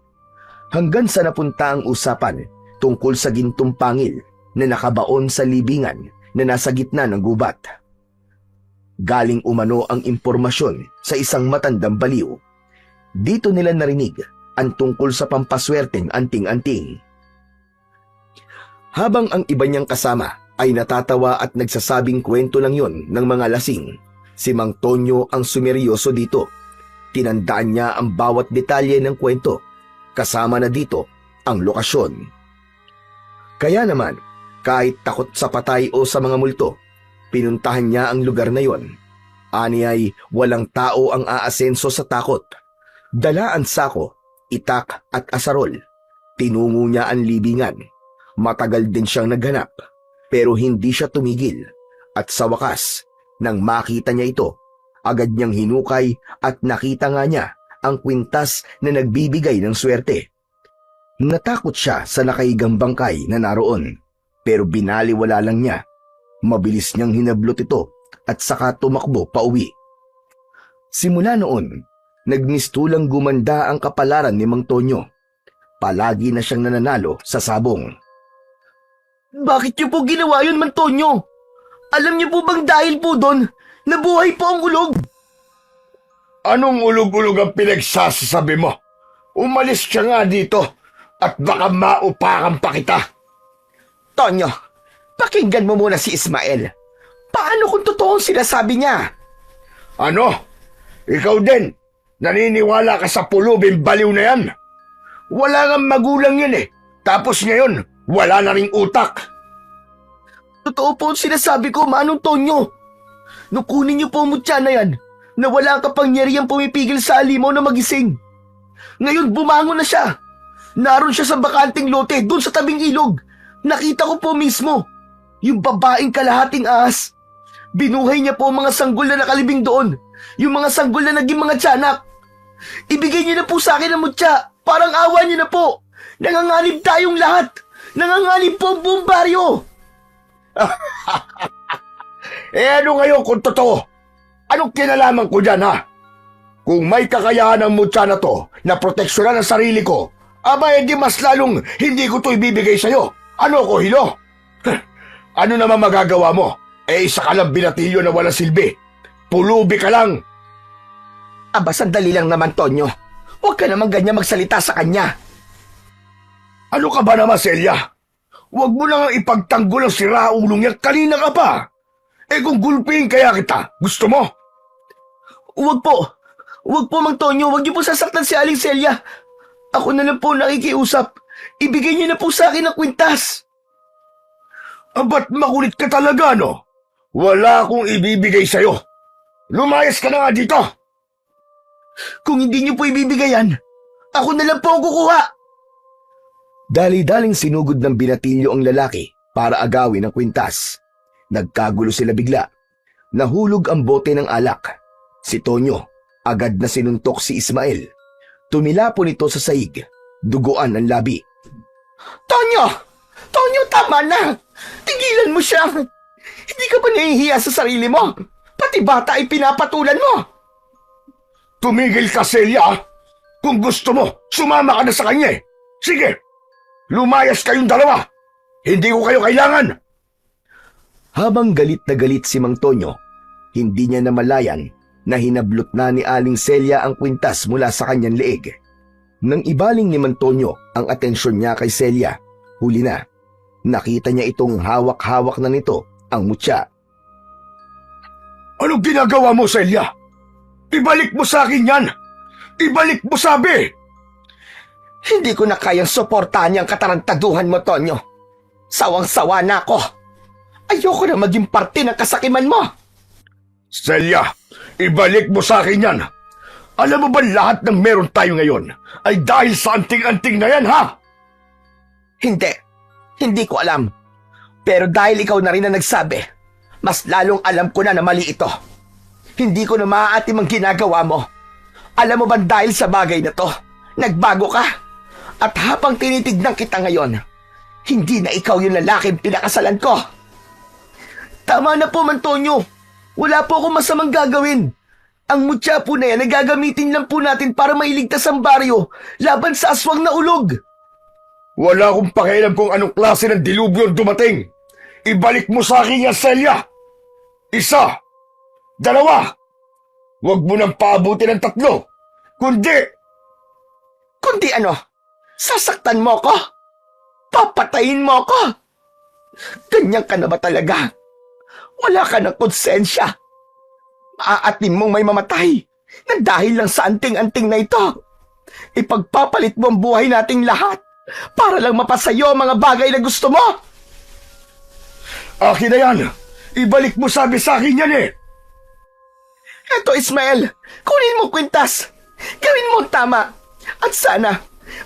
Hanggang sa napunta ang usapan tungkol sa gintong pangil na nakabaon sa libingan na nasa gitna ng gubat. Galing umano ang impormasyon sa isang matandang baliw. Dito nila narinig ang tungkol sa pampaswerteng anting-anting. Habang ang iba niyang kasama ay natatawa at nagsasabing kwento lang yon ng mga lasing, si Mang Tonyo ang sumeryoso dito. Tinandaan niya ang bawat detalye ng kwento, kasama na dito ang lokasyon. Kaya naman, kahit takot sa patay o sa mga multo, pinuntahan niya ang lugar na yon. Ani ay walang tao ang aasenso sa takot. Dala ang sako, itak at asarol. Tinungo niya ang libingan. Matagal din siyang naghanap, pero hindi siya tumigil. At sa wakas, nang makita niya ito, agad niyang hinukay at nakita nga niya ang kwintas na nagbibigay ng swerte. Natakot siya sa nakaigang bangkay na naroon, pero binaliwala lang niya. Mabilis niyang hinablot ito at saka tumakbo pauwi. Simula noon, nagmistulang gumanda ang kapalaran ni Mang Tonyo. Palagi na siyang nananalo sa sabong. Bakit niyo po ginawa yun, Mang Tonyo? Alam niyo po bang dahil po doon, nabuhay po ang ulog? Anong ulog-ulog ang pinagsasasabi mo? Umalis siya nga dito at baka maupakan pa kita. Tonyo, pakinggan mo muna si Ismael. Paano kung totoo ang sinasabi niya? Ano? Ikaw din? Naniniwala ka sa pulubing baliw na yan? Wala kang magulang yan eh. Tapos ngayon, wala na ring utak. Totoo po ang sinasabi ko, Manong Tonyo. Nung kunin niyo po ang mutya na yan, na wala ang kapangyarihang pumipigil sa alimaw na magising. Ngayon bumangon na siya. Naroon siya sa bakanting lote, doon sa tabing ilog. Nakita ko po mismo, yung babaeng kalahating ahas. Binuhay niya po ang mga sanggol na nakalibing doon. Yung mga sanggol na naging mga tiyanak. Ibigay niyo na po sa akin ang mutya. Parang awa niyo na po. Nanganganib tayong lahat. Nanganganib po ang buong baryo. Ano ngayon kung totoo? Anong kinalaman ko dyan, ha? Kung may kakayahan ng mutya na to na proteksyonan ang sarili ko, aba edi mas lalong hindi ko to ibibigay sa'yo. Ano ko, Hilo? Ano naman magagawa mo? Isa ka lang binatilyo na walang silbi. Pulubi ka lang. Aba, sandali lang naman, Tonyo. Huwag ka naman ganyan magsalita sa kanya. Ano ka ba naman, Celia? Huwag mo nang ipagtanggol ang siraulong yan. Kanina ka pa. Kung gulpihin kaya kita, gusto mo? Huwag po. Huwag po, Mang Tonyo. Huwag niyo po sasaktan si Aling Celia. Ako na lang po nakikiusap. Ibigay niyo na po sa akin ang kwintas. Ba't makulit ka talaga, no? Wala akong ibibigay sa'yo. Lumayas ka na nga dito. Kung hindi niyo po ibibigayan, ako na lang po ang kukuha. Dali-daling sinugod ng binatilyo ang lalaki para agawin ang kwintas. Nagkagulo sila bigla. Nahulog ang bote ng alak. Si Tonyo, agad na sinuntok si Ismael. Tumilapon ito sa saig. Duguan ang labi. Tonyo! Tonyo, tama na! Tigilan mo siya! Hindi ka ba nahihiya sa sarili mo? Pati bata ay pinapatulan mo! Tumigil ka, Celia. Kung gusto mo, sumama ka na sa kanya. Sige, lumayas kayong dalawa. Hindi ko kayo kailangan. Habang galit na galit si Mang Tonyo, hindi niya namalayan na hinablot na ni Aling Celia ang kwintas mula sa kanyang leeg. Nang ibaling ni Mang Tonyo ang atensyon niya kay Celia, huli na. Nakita niya itong hawak-hawak na nito ang mutya. Anong ginagawa mo, Celia? Ibalik mo sa akin yan! Ibalik mo, sabi! Hindi ko na kayang suportahan niyang katarantaduhan mo, Tonyo. Sawang-sawa na ako. Ayoko na maging parte ng kasakiman mo. Celia, ibalik mo sa akin yan! Alam mo ba lahat ng meron tayo ngayon ay dahil sa anting-anting na yan, ha? Hindi. Hindi ko alam. Pero dahil ikaw na rin ang nagsabi, mas lalong alam ko na mali ito. Hindi ko na maaatim ang ginagawa mo. Alam mo ba dahil sa bagay na to, nagbago ka? At habang tinitignan kita ngayon, hindi na ikaw yung lalaking pinakasalan ko. Tama na po, Mang Tonyo. Wala po akong masamang gagawin. Ang mutya po na yan ay gagamitin lang po natin para mailigtas ang baryo laban sa aswang na ulog. Wala akong pakialam kung anong klase ng dilubyo ang dumating. Ibalik mo sa akin yan, Celia. 1, 2. Huwag mo nang paabutin ng 3. Kundi ano? Sasaktan mo ko? Papatayin mo ko? Ganyan ka na ba talaga? Wala ka ng konsensya. Maaatim mong may mamatay na dahil lang sa anting-anting na ito. Ipagpapalit mo ang buhay nating lahat para lang mapasayo ang mga bagay na gusto mo. Akin na yan. Ibalik mo sabi sa akin yan eh. Eto, Ismael, kunin mo kwintas. Gawin mo ang tama. At sana,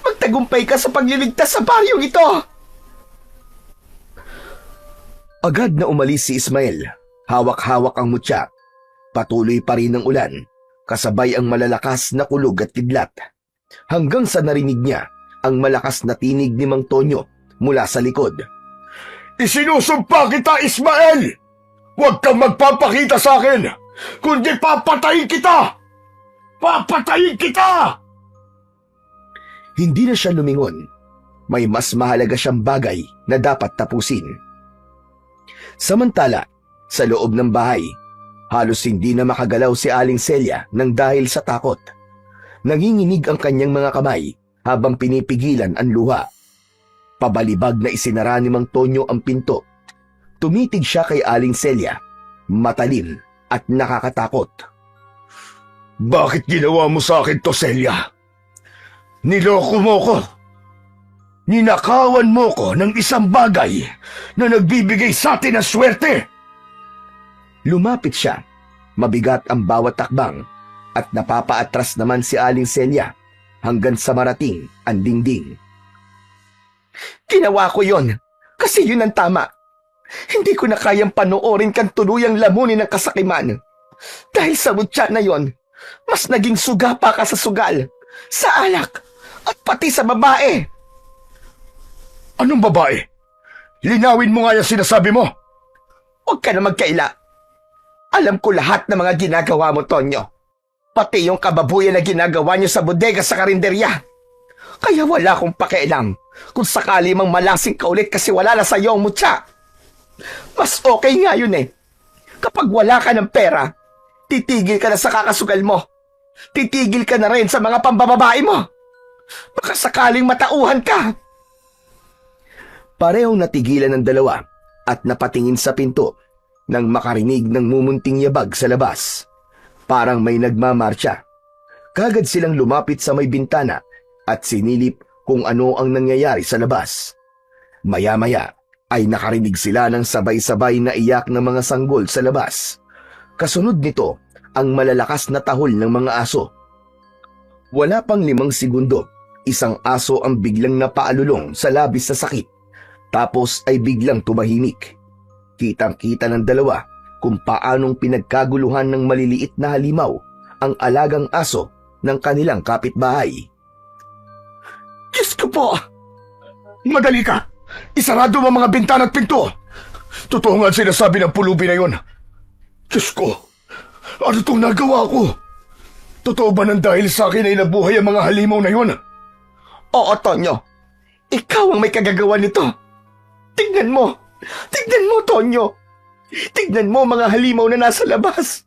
magtagumpay ka sa pagliligtas sa baryong ito. Agad na umalis si Ismael. Hawak-hawak ang mutya. Patuloy pa rin ang ulan. Kasabay ang malalakas na kulog at kidlat. Hanggang sa narinig niya ang malakas na tinig ni Mang Tonyo mula sa likod. Isinusumpa kita, Ismael! Huwag kang magpapakita sa akin, kundi papatayin kita! Papatayin kita! Hindi na siya lumingon. May mas mahalaga siyang bagay na dapat tapusin. Samantala, sa loob ng bahay, halos hindi na makagalaw si Aling Celia nang dahil sa takot. Nanginginig ang kanyang mga kamay habang pinipigilan ang luha. Pabalibag na isinara ni Mang Tonyo ang pinto. Tumitig siya kay Aling Celia, matalim at nakakatakot. Bakit ginawa mo sa akin to, Celia? Niloko mo ko. Ninakawan mo ko ng isang bagay na nagbibigay sa atin ng swerte. Lumapit siya. Mabigat ang bawat takbang at napapaatras naman si Aling Celia hanggang sa marating ang dingding. Ginawa ko yon kasi yun ang tama. Hindi ko na kayang panoorin kang tuluyang lamunin ng kasakiman. Dahil sa mutya na yon, mas naging suga pa ka sa sugal, sa alak, at pati sa babae. Anong babae? Linawin mo nga yung sinasabi mo. Huwag ka na magkaila. Alam ko lahat ng mga ginagawa mo, Tonyo. Pati yung kababuyan na ginagawa niyo sa bodega sa karinderya. Kaya wala akong pakialam kung sakali mang malasing ka ulit kasi wala na sa'yo ang mutya. Mas okay nga yun eh. Kapag wala ka ng pera, titigil ka na sa kakasugal mo. Titigil ka na rin sa mga pambababae mo. Baka sakaling matauhan ka. Parehong natigilan ng dalawa at napatingin sa pinto nang makarinig ng mumunting yabag sa labas. Parang may nagmamarcha. Kagad silang lumapit sa may bintana at sinilip kung ano ang nangyayari sa labas. Maya-maya ay nakarinig sila ng sabay-sabay na iyak ng mga sanggol sa labas. Kasunod nito ang malalakas na tahol ng mga aso. Wala pang 5 segundo, isang aso ang biglang napaalulong sa labis sa sakit. Tapos ay biglang tumahimik. Kitang-kita ng dalawa kung paanong pinagkaguluhan ng maliliit na halimaw ang alagang aso ng kanilang kapitbahay. Diyos ko po! Madali ka! Isarado mo mga bintana at pinto! Totoo nga sinasabi ng pulubi na yon. Diyos ko! Ano itong nagawa ko? Totoo ba nang dahil sa akin ay nabuhay ang mga halimaw na yon? Oo, Tonyo. Ikaw ang may kagagawa nito. Tignan mo! Tignan mo, Tonyo! Tignan mo mga halimaw na nasa labas!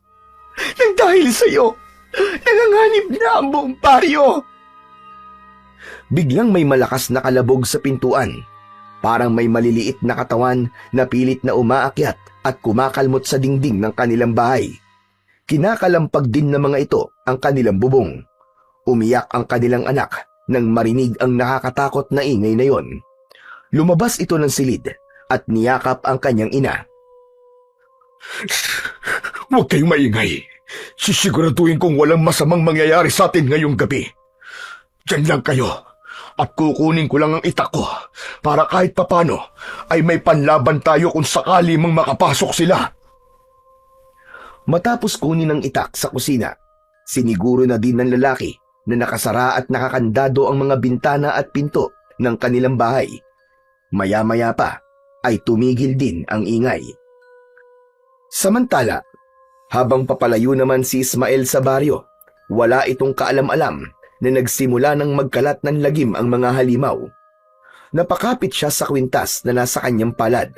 Nang dahil sa'yo, nanganganib na ang buong baryo! Biglang may malakas na kalabog sa pintuan. Parang may maliliit na katawan na pilit na umaakyat at kumakalmot sa dingding ng kanilang bahay. Kinakalampag din ng mga ito ang kanilang bubong. Umiyak ang kanilang anak nang marinig ang nakakatakot na ingay na yon. Lumabas ito ng silid at niyakap ang kanyang ina. Huwag kayong maingay. Sisiguraduhin kong walang masamang mangyayari sa atin ngayong gabi. Diyan lang kayo at kukunin ko lang ang itak ko para kahit papano ay may panlaban tayo kung sakali mang makapasok sila. Matapos kunin ang itak sa kusina, siniguro na din ng lalaki na nakasara at nakakandado ang mga bintana at pinto ng kanilang bahay. Maya-maya pa ay tumigil din ang ingay. Samantala, Habang papalayo naman si Ismael sa baryo, wala itong kaalam-alam na nagsimula ng magkalat ng lagim ang mga halimaw. Napakapit siya sa kwintas na nasa kanyang palad.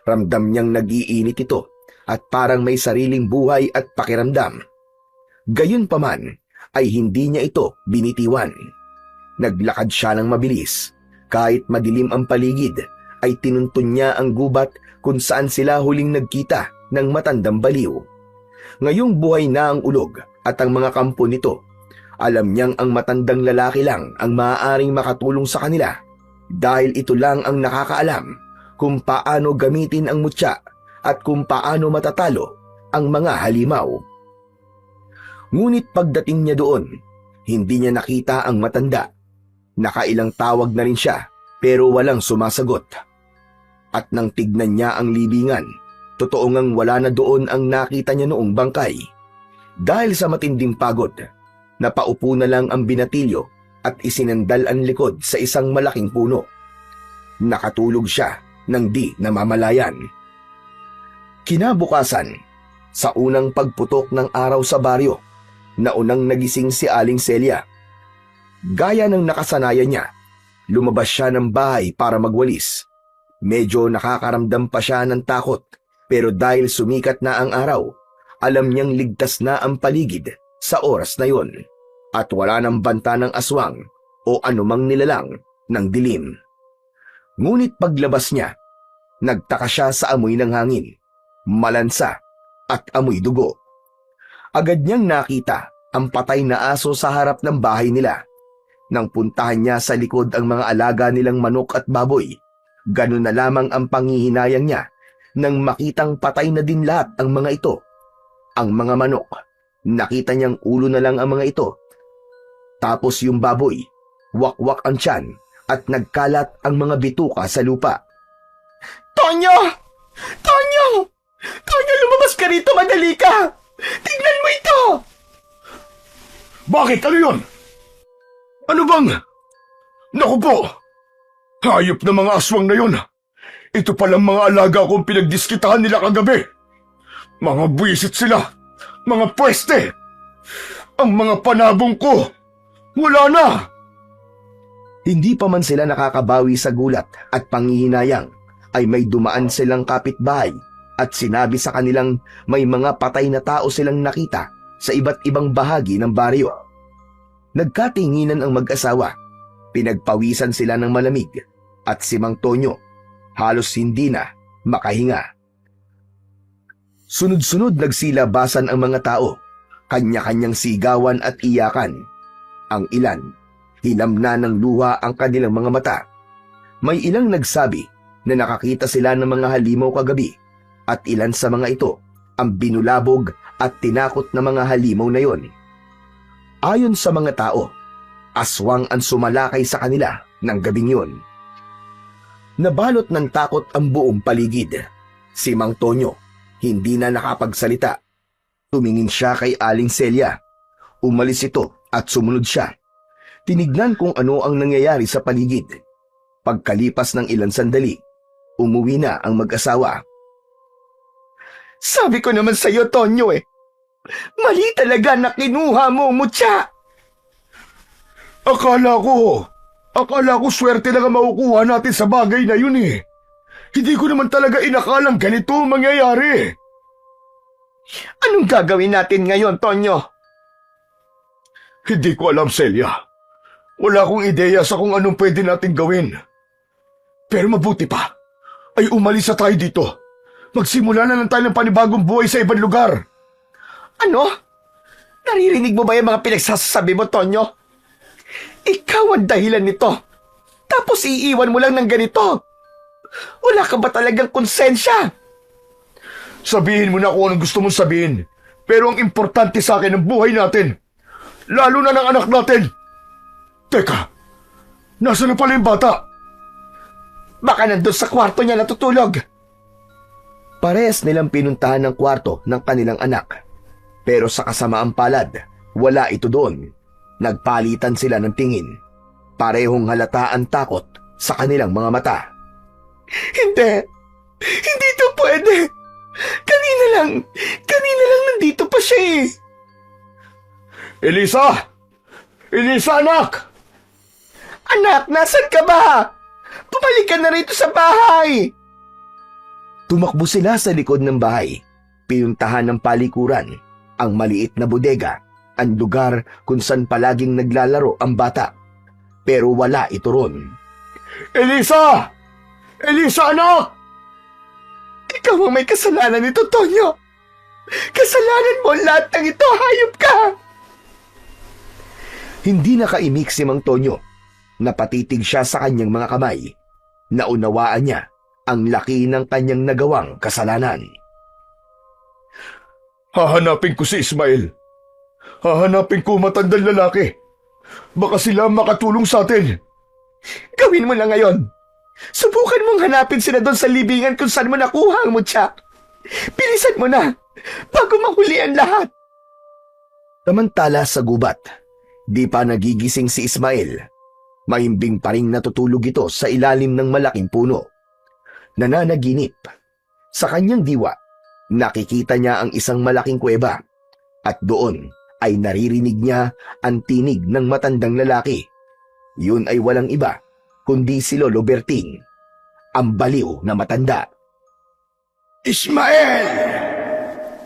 Ramdam niyang nag-iinit ito at parang may sariling buhay at pakiramdam. Gayunpaman ay hindi niya ito binitiwan. Naglakad siya ng mabilis. Kahit madilim ang paligid, ay tinuntun niya ang gubat kung saan sila huling nagkita ng matandang baliw. Ngayong buhay na ang ulog at ang mga kampo nito, alam niyang ang matandang lalaki lang ang maaaring makatulong sa kanila dahil ito lang ang nakakaalam kung paano gamitin ang mutya at kung paano matatalo ang mga halimaw. Ngunit pagdating niya doon, hindi niya nakita ang matanda. Nakailang tawag na rin siya pero walang sumasagot. At nang tignan niya ang libingan, totoo ngang wala na doon ang nakita niya noong bangkay. Dahil sa matinding pagod, napaupo na lang ang binatilyo at isinandal ang likod sa isang malaking puno. Nakatulog siya nang di namamalayan. Kinabukasan, sa unang pagputok ng araw sa baryo, naunang nagising si Aling Celia. Gaya ng nakasanayan niya, lumabas siya ng bahay para magwalis. Medyo nakakaramdam pa siya ng takot, pero dahil sumikat na ang araw, alam niyang ligtas na ang paligid sa oras na yon at wala nang banta ng aswang o anumang nilalang ng dilim. Ngunit paglabas niya, nagtaka siya sa amoy ng hangin, malansa at amoy dugo. Agad niyang nakita ang patay na aso sa harap ng bahay nila. Nang puntahan niya sa likod ang mga alaga nilang manok at baboy, ganun na lamang ang panghihinayang niya nang makitang patay na din lahat ang mga ito. Ang mga manok, nakita niyang ulo na lang ang mga ito. Tapos yung baboy, wakwak ang tiyan at nagkalat ang mga bituka sa lupa. Tonyo! Tonyo! Tonyo, lumabas ka rito, madali ka! Tingnan mo ito! Bakit? Ano yun? Ano bang? Naku po! Hayop na mga aswang na yun. Ito palang mga alaga kong pinagdiskitahan nila kagabi. Mga buwisit sila. Mga pweste. Ang mga panabong ko. Wala na. Hindi pa man sila nakakabawi sa gulat at panghihinayang, ay may dumaan silang kapitbahay at sinabi sa kanilang may mga patay na tao silang nakita sa iba't ibang bahagi ng baryo. Nagkatinginan ang mag-asawa. Pinagpawisan sila ng malamig at si Mang Tonyo halos hindi na makahinga. Sunod-sunod nagsilabasan ang mga tao, kanya-kanyang sigawan at iyakan. Ang ilan, hilam na ng luha ang kanilang mga mata. May ilang nagsabi na nakakita sila ng mga halimaw kagabi at ilan sa mga ito ang binulabog at tinakot na mga halimaw na yon. Ayon sa mga tao, aswang ang sumalakay sa kanila ng gabing yon. Nabalot ng takot ang buong paligid. Si Mang Tonyo hindi na nakapagsalita. Tumingin siya kay Aling Celia. Umalis ito at sumunod siya. Tinignan kung ano ang nangyayari sa paligid. Pagkalipas ng ilang sandali, umuwi na ang mag-asawa. Sabi ko naman sa'yo, Tonyo mali talaga na kinuha mo, mutya. Akala ko swerte lang ang makukuha natin sa bagay na yun eh. Hindi ko naman talaga inakalang ganito ang mangyayari. Anong gagawin natin ngayon, Tonyo? Hindi ko alam, Celia. Wala akong ideya sa kung anong pwede natin gawin. Pero mabuti pa, ay umalis na tayo dito. Magsimula na lang tayo ng panibagong buhay sa ibang lugar. Ano? Naririnig mo ba yung mga pinagsasabi mo, Tonyo? Ikaw ang dahilan nito. Tapos iiwan mo lang ng ganito. Wala ka ba talagang konsensya? Sabihin mo na kung anong gusto mong sabihin. Pero ang importante sa akin ang buhay natin. Lalo na ng anak natin. Teka, nasa na pala yung bata? Baka nandun sa kwarto niya natutulog. Parehas nilang pinuntahan ng kwarto ng kanilang anak. Pero sa kasamaang palad, wala ito doon. Nagpalitan sila ng tingin. Parehong halata ang takot sa kanilang mga mata. Hindi! Hindi ito pwede! Kanina lang nandito pa siya eh. Elisa! Elisa, anak! Anak, nasan ka ba? Bumalik ka na rito sa bahay. Tumakbo sila sa likod ng bahay. Pinuntahan ng palikuran, ang maliit na bodega, ang lugar kung saan palaging naglalaro ang bata. Pero wala ito ron. Elisa! Elisa, anak! Ikaw ang may kasalanan nito, Tonyo. Kasalanan mo lahat ng ito, hayop ka. Hindi nakaimik si Mang Tonyo. Napatitig siya sa kanyang mga kamay. Naunawaan niya ang laki ng kanyang nagawang kasalanan. Hahanapin ko si Ismael. Hahanapin ko matandang lalaki. Baka sila makatulong sa atin. Gawin mo na ngayon. Subukan mong hanapin sila doon sa libingan kung saan mo nakuha ang mutya. Bilisan mo na, bago mahuli ang lahat. Samantala sa gubat, di pa nagigising si Ismael. Mahimbing pa ring natutulog ito sa ilalim ng malaking puno. Nananaginip. Sa kanyang diwa, nakikita niya ang isang malaking kuweba. At doon ay naririnig niya ang tinig ng matandang lalaki. Yun ay walang iba, kundi si Lolo Berting, ang baliw na matanda. Ismael!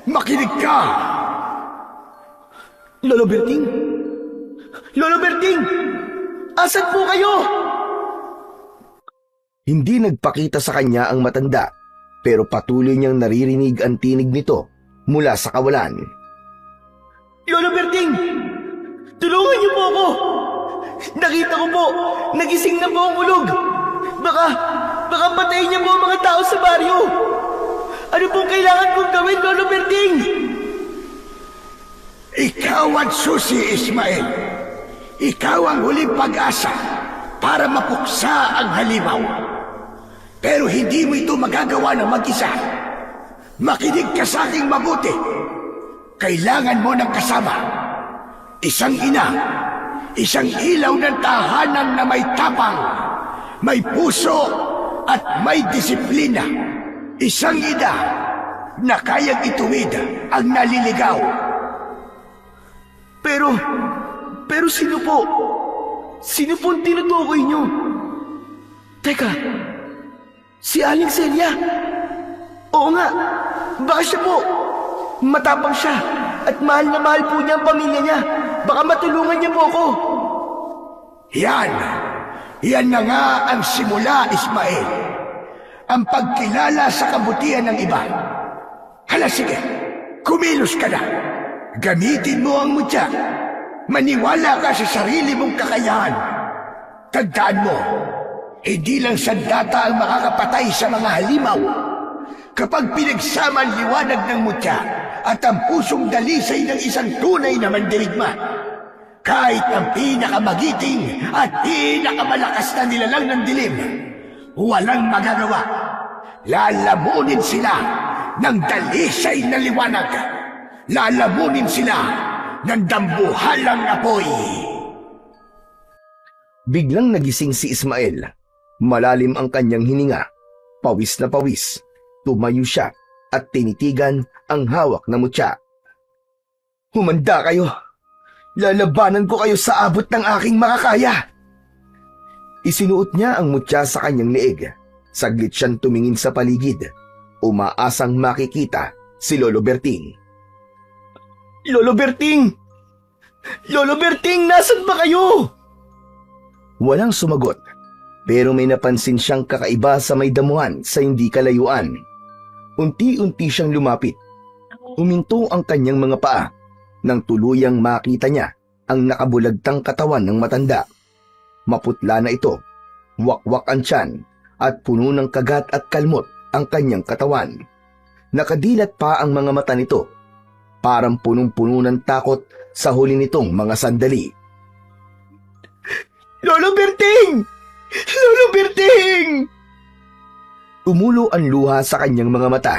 Makinig ka! Lolo Berting? Lolo Berting! Asan po kayo? Hindi nagpakita sa kanya ang matanda, pero patuloy niyang naririnig ang tinig nito mula sa kawalan. Lolo Berting! Tulungan niyo po ako! Nakita ko po, nagising na po ang ulog. Baka patayin niya po ang mga tao sa baryo. Ano pong kailangan kong gawin, Lolo Berting? Ikaw ang susi, Ismael. Ikaw ang huling pag-asa para mapuksa ang halimaw. Pero hindi mo ito magagawa ng mag-isa. Makinig ka sa aking mabuti. Kailangan mo ng kasama. Isang ina, isang ilaw ng tahanan na may tapang, may puso at may disiplina. Isang ina na kayang ituwid ang naliligaw. Pero sino po? Sino po ang tinutukoy niyo? Teka, si Aling Celia? Oo nga, baka siya po. Matapang siya at mahal na mahal po niya ang pamilya niya. Baka matulungan niya po ako. Yan na nga ang simula, Ismael. Ang pagkilala sa kabutihan ng iba. Hala, sige, kumilos ka na. Gamitin mo ang mutya. Maniwala ka sa sarili mong kakayahan. Tandaan mo, hindi lang sandata ang makakapatay sa mga halimaw. Kapag pinagsama ang liwanag ng mutya at ang pusong dalisay ng isang tunay na mandirigma, kahit ang pinakamagiting at pinakamalakas na nilalang ng dilim, walang magagawa. Lalamunin sila ng dalisay na liwanag. Lalamunin sila ng dambuhalang apoy. Biglang nagising si Ismael. Malalim ang kanyang hininga. Pawis na pawis. Tumayo siya at tinitigan ang hawak na mutya. Humanda kayo. Lalabanan ko kayo sa abot ng aking makakaya. Isinuot niya ang mutya sa kanyang leeg. Saglit siyang tumingin sa paligid. Umaasang makikita si Lolo Berting. Lolo Berting! Lolo Berting, nasan ba kayo? Walang sumagot, pero may napansin siyang kakaiba sa may damuhan sa hindi kalayuan. Unti-unti siyang lumapit. Huminto ang kanyang mga paa nang tuluyang makita niya ang nakabulagtang katawan ng matanda. Maputla na ito, wakwak ang tiyan at puno ng kagat at kalmot ang kanyang katawan. Nakadilat pa ang mga mata nito, parang punong-puno ng takot sa huli nitong mga sandali. Lolo Berting! Lolo Berting! Tumulo ang luha sa kanyang mga mata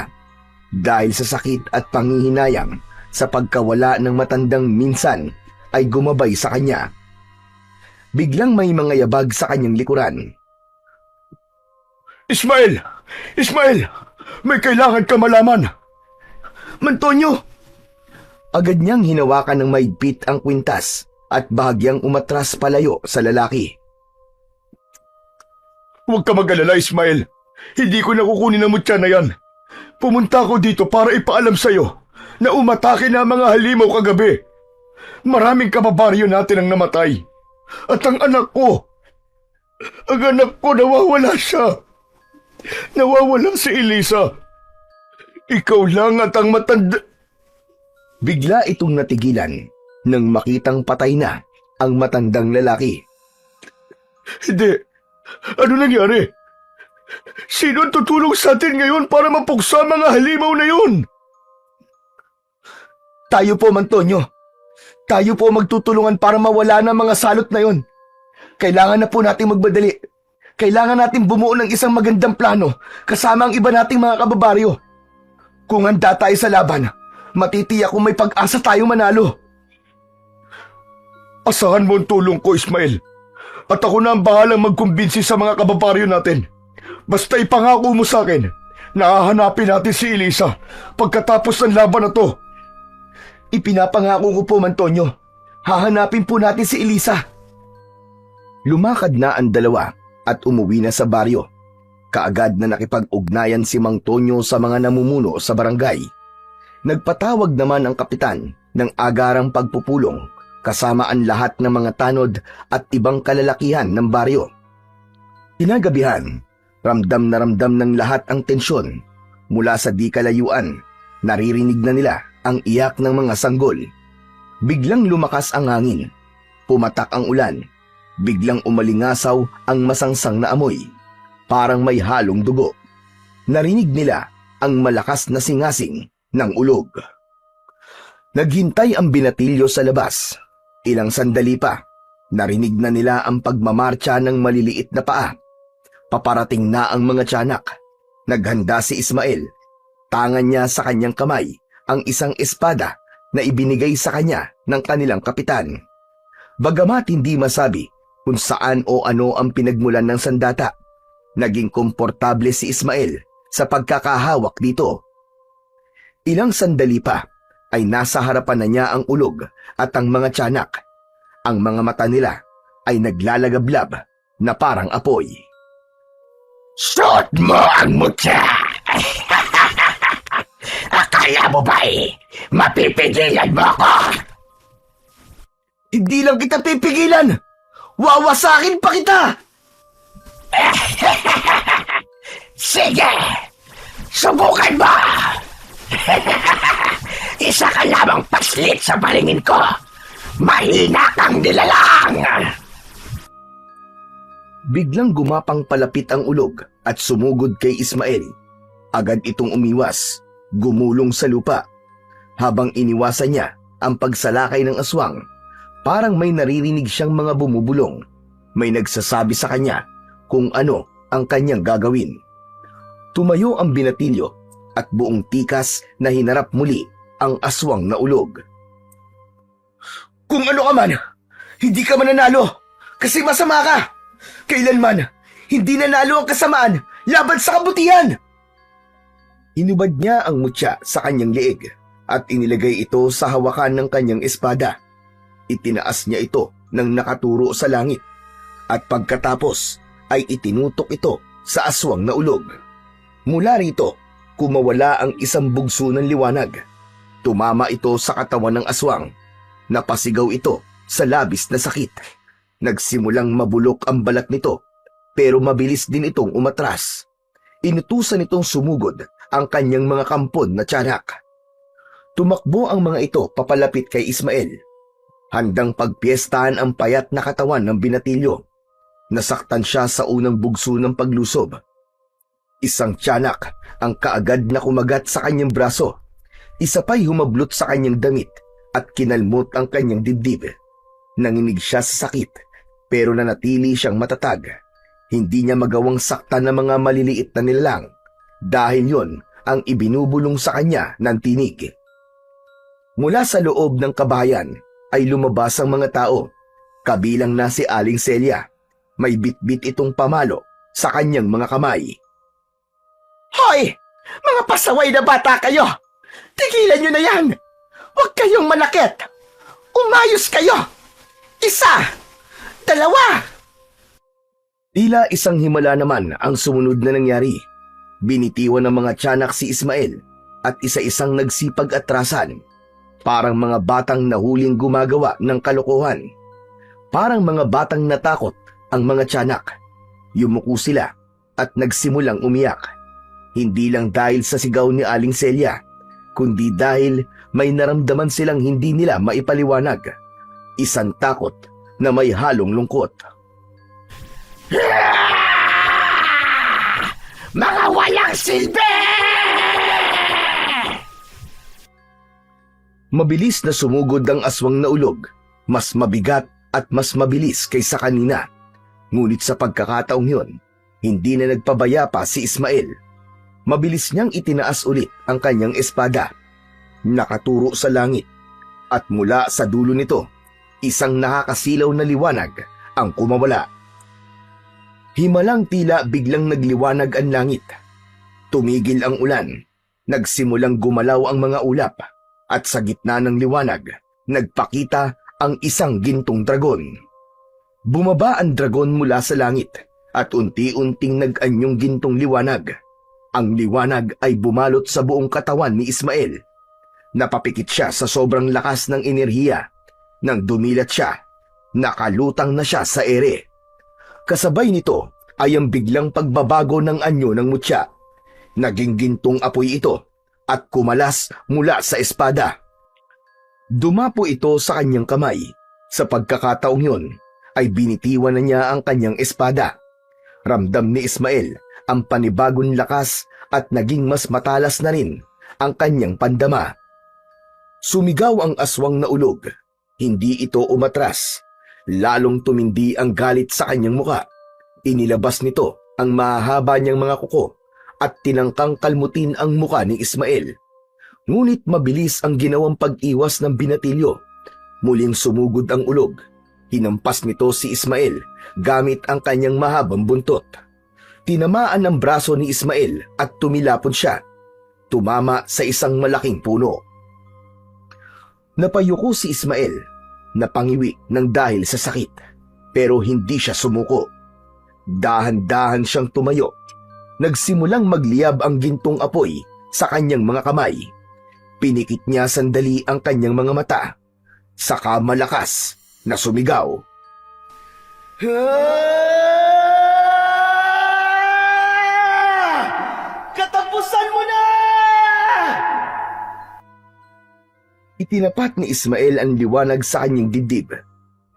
dahil sa sakit at panghihinayang sa pagkawala ng matandang minsan ay gumabay sa kanya. Biglang may mga yabag sa kanyang likuran. Ismael! Ismael! May kailangan ka malaman. Mantonyo! Agad niyang hinawakan ng mahigpit ang kwintas at bahagyang umatras palayo sa lalaki. Huwag ka mag-alala, Ismael. Hindi ko nakukunin ang mutya na yan. Pumunta ako dito para ipaalam sa'yo na umatake na ang mga halimaw kagabi. Maraming kababaryo natin ang namatay. At ang anak ko nawawala siya. Nawawala si Elisa. Ikaw lang at ang matanda... Bigla itong natigilan nang makitang patay na ang matandang lalaki. Hindi. Ano nangyari? Sino ang tutulong sa atin ngayon para mapuksa ang mga halimaw na yun? Tayo po, Mantonyo. Tayo po magtutulungan para mawala na mga salot na yon. Kailangan na po nating magbadali. Kailangan nating bumuo ng isang magandang plano kasama ang iba nating mga kababaryo. Kung handa tayo sa laban, matitiyak kung may pag-asa tayong manalo. Asahan mo ang tulong ko, Ismael. At ako na ang bahalang magkumbinsi sa mga kababaryo natin. Basta ipangako mo sa akin na hahanapin natin si Elisa pagkatapos ng laban na to. Ipinapangako ko po, Mantonyo. Hahanapin po natin si Elisa. Lumakad na ang dalawa at umuwi na sa baryo. Kaagad na nakipag-ugnayan si Mang Tonyo sa mga namumuno sa barangay. Nagpatawag naman ang kapitan ng agarang pagpupulong kasama ang lahat ng mga tanod at ibang kalalakihan ng baryo. Kinagabihan, ramdam na ramdam ng lahat ang tensyon. Mula sa di kalayuan, naririnig na nila ang iyak ng mga sanggol. Biglang lumakas ang hangin. Pumatak ang ulan. Biglang umalingasaw ang masangsang na amoy. Parang may halong dugo. Narinig nila ang malakas na singasing ng ulog. Naghintay ang binatilyo sa labas. Ilang sandali pa, narinig na nila ang pagmamarcha ng maliliit na paa. Paparating na ang mga tiyanak. Naghanda si Ismael. Tangan niya sa kanyang kamay ang isang espada na ibinigay sa kanya ng kanilang kapitan. Bagamat hindi masabi kung saan o ano ang pinagmulan ng sandata, naging komportable si Ismael sa pagkakahawak dito. Ilang sandali pa ay nasa harapan na niya ang ulog at ang mga tiyanak. Ang mga mata nila ay naglalagablab na parang apoy. Suot mo ang mutya! Akala mo ba mapipigilan mo ako? Hindi lang kita pipigilan! Wawasakin pa kita! Sige! Subukan mo! Isa ka lamang paslit sa palingin ko. Mahina kang nilalang! Biglang gumapang palapit ang ulog at sumugod kay Ismael. Agad itong umiwas, gumulong sa lupa. Habang iniwasan niya ang pagsalakay ng aswang, parang may naririnig siyang mga bumubulong. May nagsasabi sa kanya kung ano ang kanyang gagawin. Tumayo ang binatilyo at buong tikas na hinarap muli ang aswang na ulog. Kung ano ka man, hindi ka mananalo kasi masama ka. Kailanman, hindi nanalo ang kasamaan laban sa kabutihan. Inubad niya ang mutya sa kanyang leeg at inilagay ito sa hawakan ng kanyang espada. Itinaas niya ito nang nakaturo sa langit at pagkatapos ay itinutok ito sa aswang na ulog. Mula rito, kumawala ang isang bugso ng liwanag. Tumama ito sa katawan ng aswang. Napasigaw ito sa labis na sakit. Nagsimulang mabulok ang balat nito, pero mabilis din itong umatras. Inutusan itong sumugod ang kanyang mga kampon na tiyanak. Tumakbo ang mga ito papalapit kay Ismael. Handang pagpiestahan ang payat na katawan ng binatilyo. Nasaktan siya sa unang bugso ng paglusob. Isang tiyanak ang kaagad na kumagat sa kanyang braso. Isa pa'y humablot sa kanyang damit at kinalmot ang kanyang dibdib. Nanginig siya sa sakit, pero nanatili siyang matatag. Hindi niya magawang saktan ng mga maliliit na nilalang dahil yon ang ibinubulong sa kanya ng tinig. Mula sa loob ng kabahayan ay lumabas ang mga tao, kabilang na si Aling Celia. May bitbit itong pamalo sa kanyang mga kamay. Hoy! Mga pasaway na bata kayo! Tigilan nyo na yan! Huwag kayong manakit! Umayos kayo! Isa! Dalawa! Tila isang himala naman ang sumunod na nangyari. Binitiwan ng mga tiyanak si Ismael at isa-isang nagsipag-atrasan. Parang mga batang nahuling gumagawa ng kalokohan. Parang mga batang natakot ang mga tiyanak. Yumuko sila at nagsimulang umiyak. Hindi lang dahil sa sigaw ni Aling Celia, kundi dahil may naramdaman silang hindi nila maipaliwanag. Isang takot na may halong lungkot. Mga walang silbi! Mabilis na sumugod ang aswang na ulog, mas mabigat at mas mabilis kaysa kanina. Ngunit sa pagkakataong yun, hindi na nagpabaya pa si Ismael. Mabilis niyang itinaas ulit ang kanyang espada. Nakaturo sa langit, at mula sa dulo nito, isang nakakasilaw na liwanag ang kumawala. Himalang tila biglang nagliwanag ang langit. Tumigil ang ulan, nagsimulang gumalaw ang mga ulap, at sa gitna ng liwanag, nagpakita ang isang gintong dragon. Bumaba ang dragon mula sa langit at unti-unting nag-anyong gintong liwanag. Ang liwanag ay bumalot sa buong katawan ni Ismael. Napapikit siya sa sobrang lakas ng enerhiya. Nang dumilat siya, nakalutang na siya sa ere. Kasabay nito ay ang biglang pagbabago ng anyo ng mutya. Naging gintong apoy ito at kumalas mula sa espada. Dumapo ito sa kanyang kamay. Sa pagkakataong yun, ay binitiwan na niya ang kanyang espada. Ramdam ni Ismael ang panibagong lakas at naging mas matalas na rin ang kanyang pandama. Sumigaw ang aswang na ulog. Hindi ito umatras. Lalong tumindi ang galit sa kanyang muka. Inilabas nito ang mahahaba niyang mga kuko at tinangkang kalmutin ang muka ni Ismael. Ngunit mabilis ang ginawang pag-iwas ng binatilyo. Muling sumugod ang ulog. Hinampas nito si Ismael gamit ang kanyang mahabang buntot. Tinamaan ang braso ni Ismael at tumilapon siya. Tumama sa isang malaking puno. Napayuko si Ismael, napangiwi ng dahil sa sakit, pero hindi siya sumuko. Dahan-dahan siyang tumayo. Nagsimulang magliyab ang gintong apoy sa kanyang mga kamay. Pinikit niya sandali ang kanyang mga mata. Saka malakas na sumigaw. Katapusan mo na! Itinapat ni Ismael ang liwanag sa kanyang dibdib.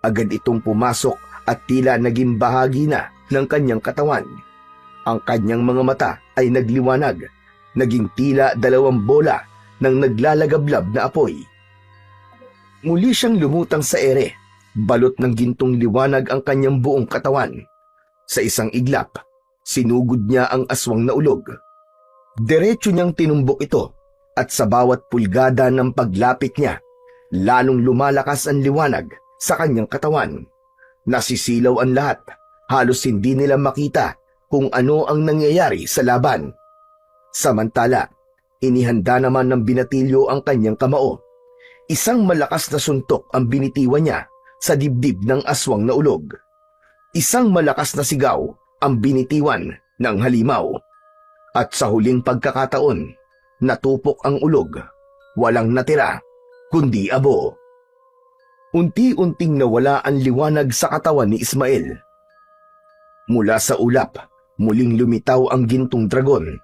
Agad itong pumasok at tila naging bahagi na ng kanyang katawan. Ang kanyang mga mata ay nagliwanag, naging tila 2 bola ng naglalagablab na apoy. Muli siyang lumutang sa ere, balot ng gintong liwanag ang kanyang buong katawan. Sa isang iglap, sinugod niya ang aswang na ulog. Diretso niyang tinumbok ito at sa bawat pulgada ng paglapit niya, lalong lumalakas ang liwanag sa kanyang katawan. Nasisilaw ang lahat, halos hindi nila makita kung ano ang nangyayari sa laban. Samantala, inihanda naman ng binatilyo ang kanyang kamao. Isang malakas na suntok ang binitiwan niya sa dibdib ng aswang na ulog. Isang malakas na sigaw ang binitiwan ng halimaw. At sa huling pagkakataon, natupok ang ulog. Walang natira, kundi abo. Unti-unting nawala ang liwanag sa katawan ni Ismael. Mula sa ulap, muling lumitaw ang gintong dragon.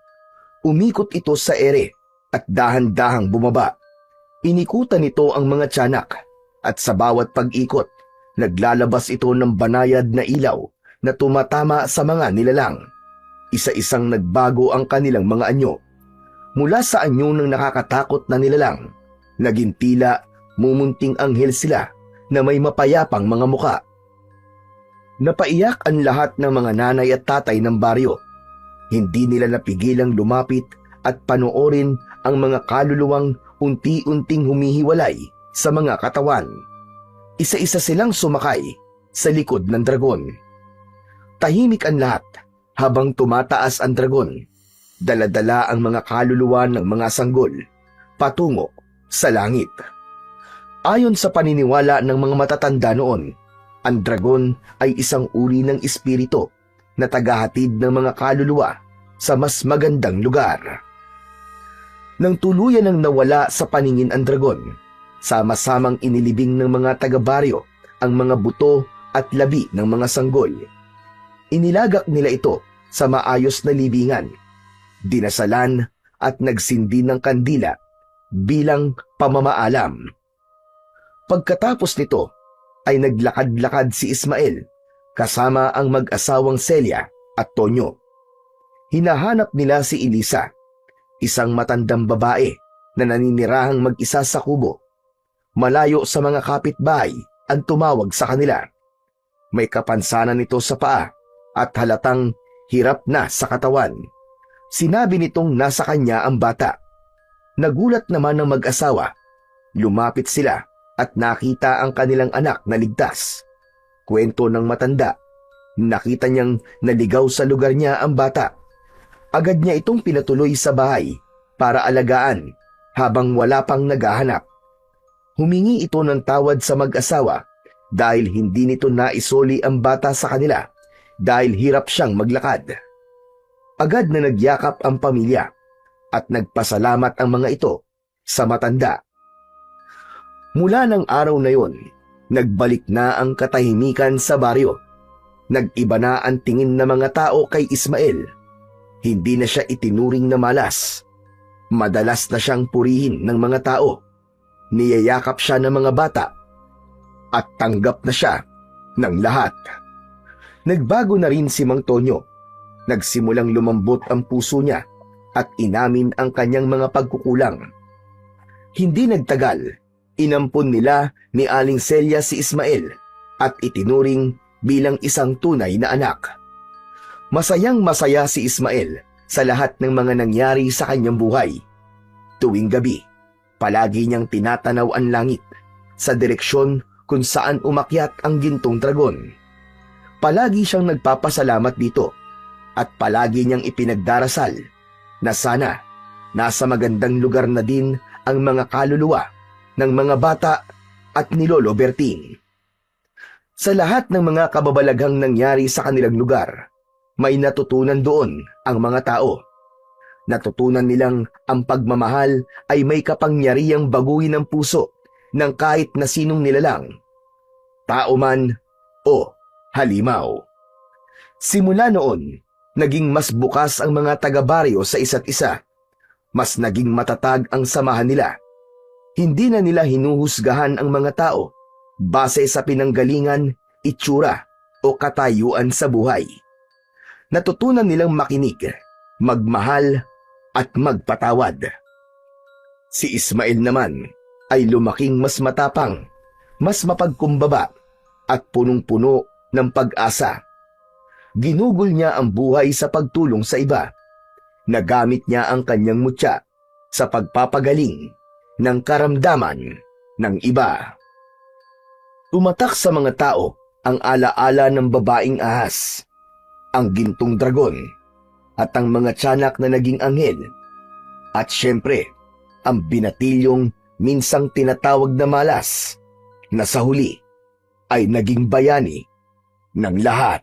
Umikot ito sa ere at dahan-dahang bumaba. Inikutan nito ang mga tiyanak at sa bawat pag-ikot, naglalabas ito ng banayad na ilaw na tumatama sa mga nilalang. Isa-isang nagbago ang kanilang mga anyo. Mula sa anyo ng nakakatakot na nilalang, naging tila mumunting anghel sila na may mapayapang mga muka. Napaiyak ang lahat ng mga nanay at tatay ng baryo. Hindi nila napigilang lumapit at panoorin ang mga kaluluwang unti-unting humihiwalay sa mga katawan. Isa-isa silang sumakay sa likod ng dragon. Tahimik ang lahat habang tumataas ang dragon. Dala-dala ang mga kaluluwa ng mga sanggol. patungo sa langit. Ayon sa paniniwala ng mga matatanda noon, ang dragon ay isang uri ng espiritu na tagahatid ng mga kaluluwa sa mas magandang lugar. Nang tuluyan ng nawala sa paningin ang dragon, sama-samang inilibing ng mga taga-baryo ang mga buto at labi ng mga sanggol. Inilagak nila ito sa maayos na libingan, dinasalan at nagsindi ng kandila bilang pamamaalam. Pagkatapos nito ay naglakad-lakad si Ismael kasama ang mag-asawang Celia at Tonyo. Hinahanap nila si Elisa, isang matandang babae na naninirahang mag-isa sa kubo. Malayo sa mga kapitbahay ang tumawag sa kanila. May kapansanan nito sa paa at halatang hirap na sa katawan. Sinabi nitong nasa kanya ang bata. Nagulat naman ng mag-asawa. Lumapit sila at nakita ang kanilang anak na ligtas. Kwento ng matanda, nakita niyang naligaw sa lugar niya ang bata. Agad niya itong pinatuloy sa bahay para alagaan habang wala pang naghahanap. Humingi ito ng tawad sa mag-asawa dahil hindi nito naisoli ang bata sa kanila dahil hirap siyang maglakad. Agad na nagyakap ang pamilya at nagpasalamat ang mga ito sa matanda. Mula ng araw na yon, nagbalik na ang katahimikan sa baryo. Nag-iba na ang tingin ng mga tao kay Ismael. Hindi na siya itinuring na malas. Madalas na siyang purihin ng mga tao. Niyayakap siya ng mga bata at tanggap na siya ng lahat. Nagbago na rin si Mang Tonyo. Nagsimulang lumambot ang puso niya at inamin ang kanyang mga pagkukulang. Hindi nagtagal, inampun nila ni Aling Celia si Ismael at itinuring bilang isang tunay na anak. Masayang masaya si Ismael sa lahat ng mga nangyari sa kanyang buhay. Tuwing gabi, palagi niyang tinatanaw ang langit sa direksyon kung saan umakyat ang gintong dragon. Palagi siyang nagpapasalamat dito at palagi niyang ipinagdarasal na sana nasa magandang lugar na din ang mga kaluluwa ng mga bata at ni Lolo Berting. Sa lahat ng mga kababalaghang nangyari sa kanilang lugar, may natutunan doon ang mga tao. Natutunan nilang ang pagmamahal ay may kapangyarihang baguhin ang puso ng kahit na sinong nilalang, tao man o halimaw. Simula noon, naging mas bukas ang mga taga-baryo sa isa't isa. Mas naging matatag ang samahan nila. Hindi na nila hinuhusgahan ang mga tao base sa pinanggalingan, itsura o katayuan sa buhay. Natutunan nilang makinig, magmahal at magpatawad. Si Ismael naman ay lumaking mas matapang, mas mapagkumbaba at punong-puno ng pag-asa. Ginugol niya ang buhay sa pagtulong sa iba. Nagamit niya ang kanyang mutya sa pagpapagaling ng karamdaman ng iba. Tumatak sa mga tao ang alaala ng babaeng ahas, ang gintong dragon, at ang mga tiyanak na naging anghel, at syempre, ang binatilyong minsang tinatawag na malas, na sa huli ay naging bayani ng lahat.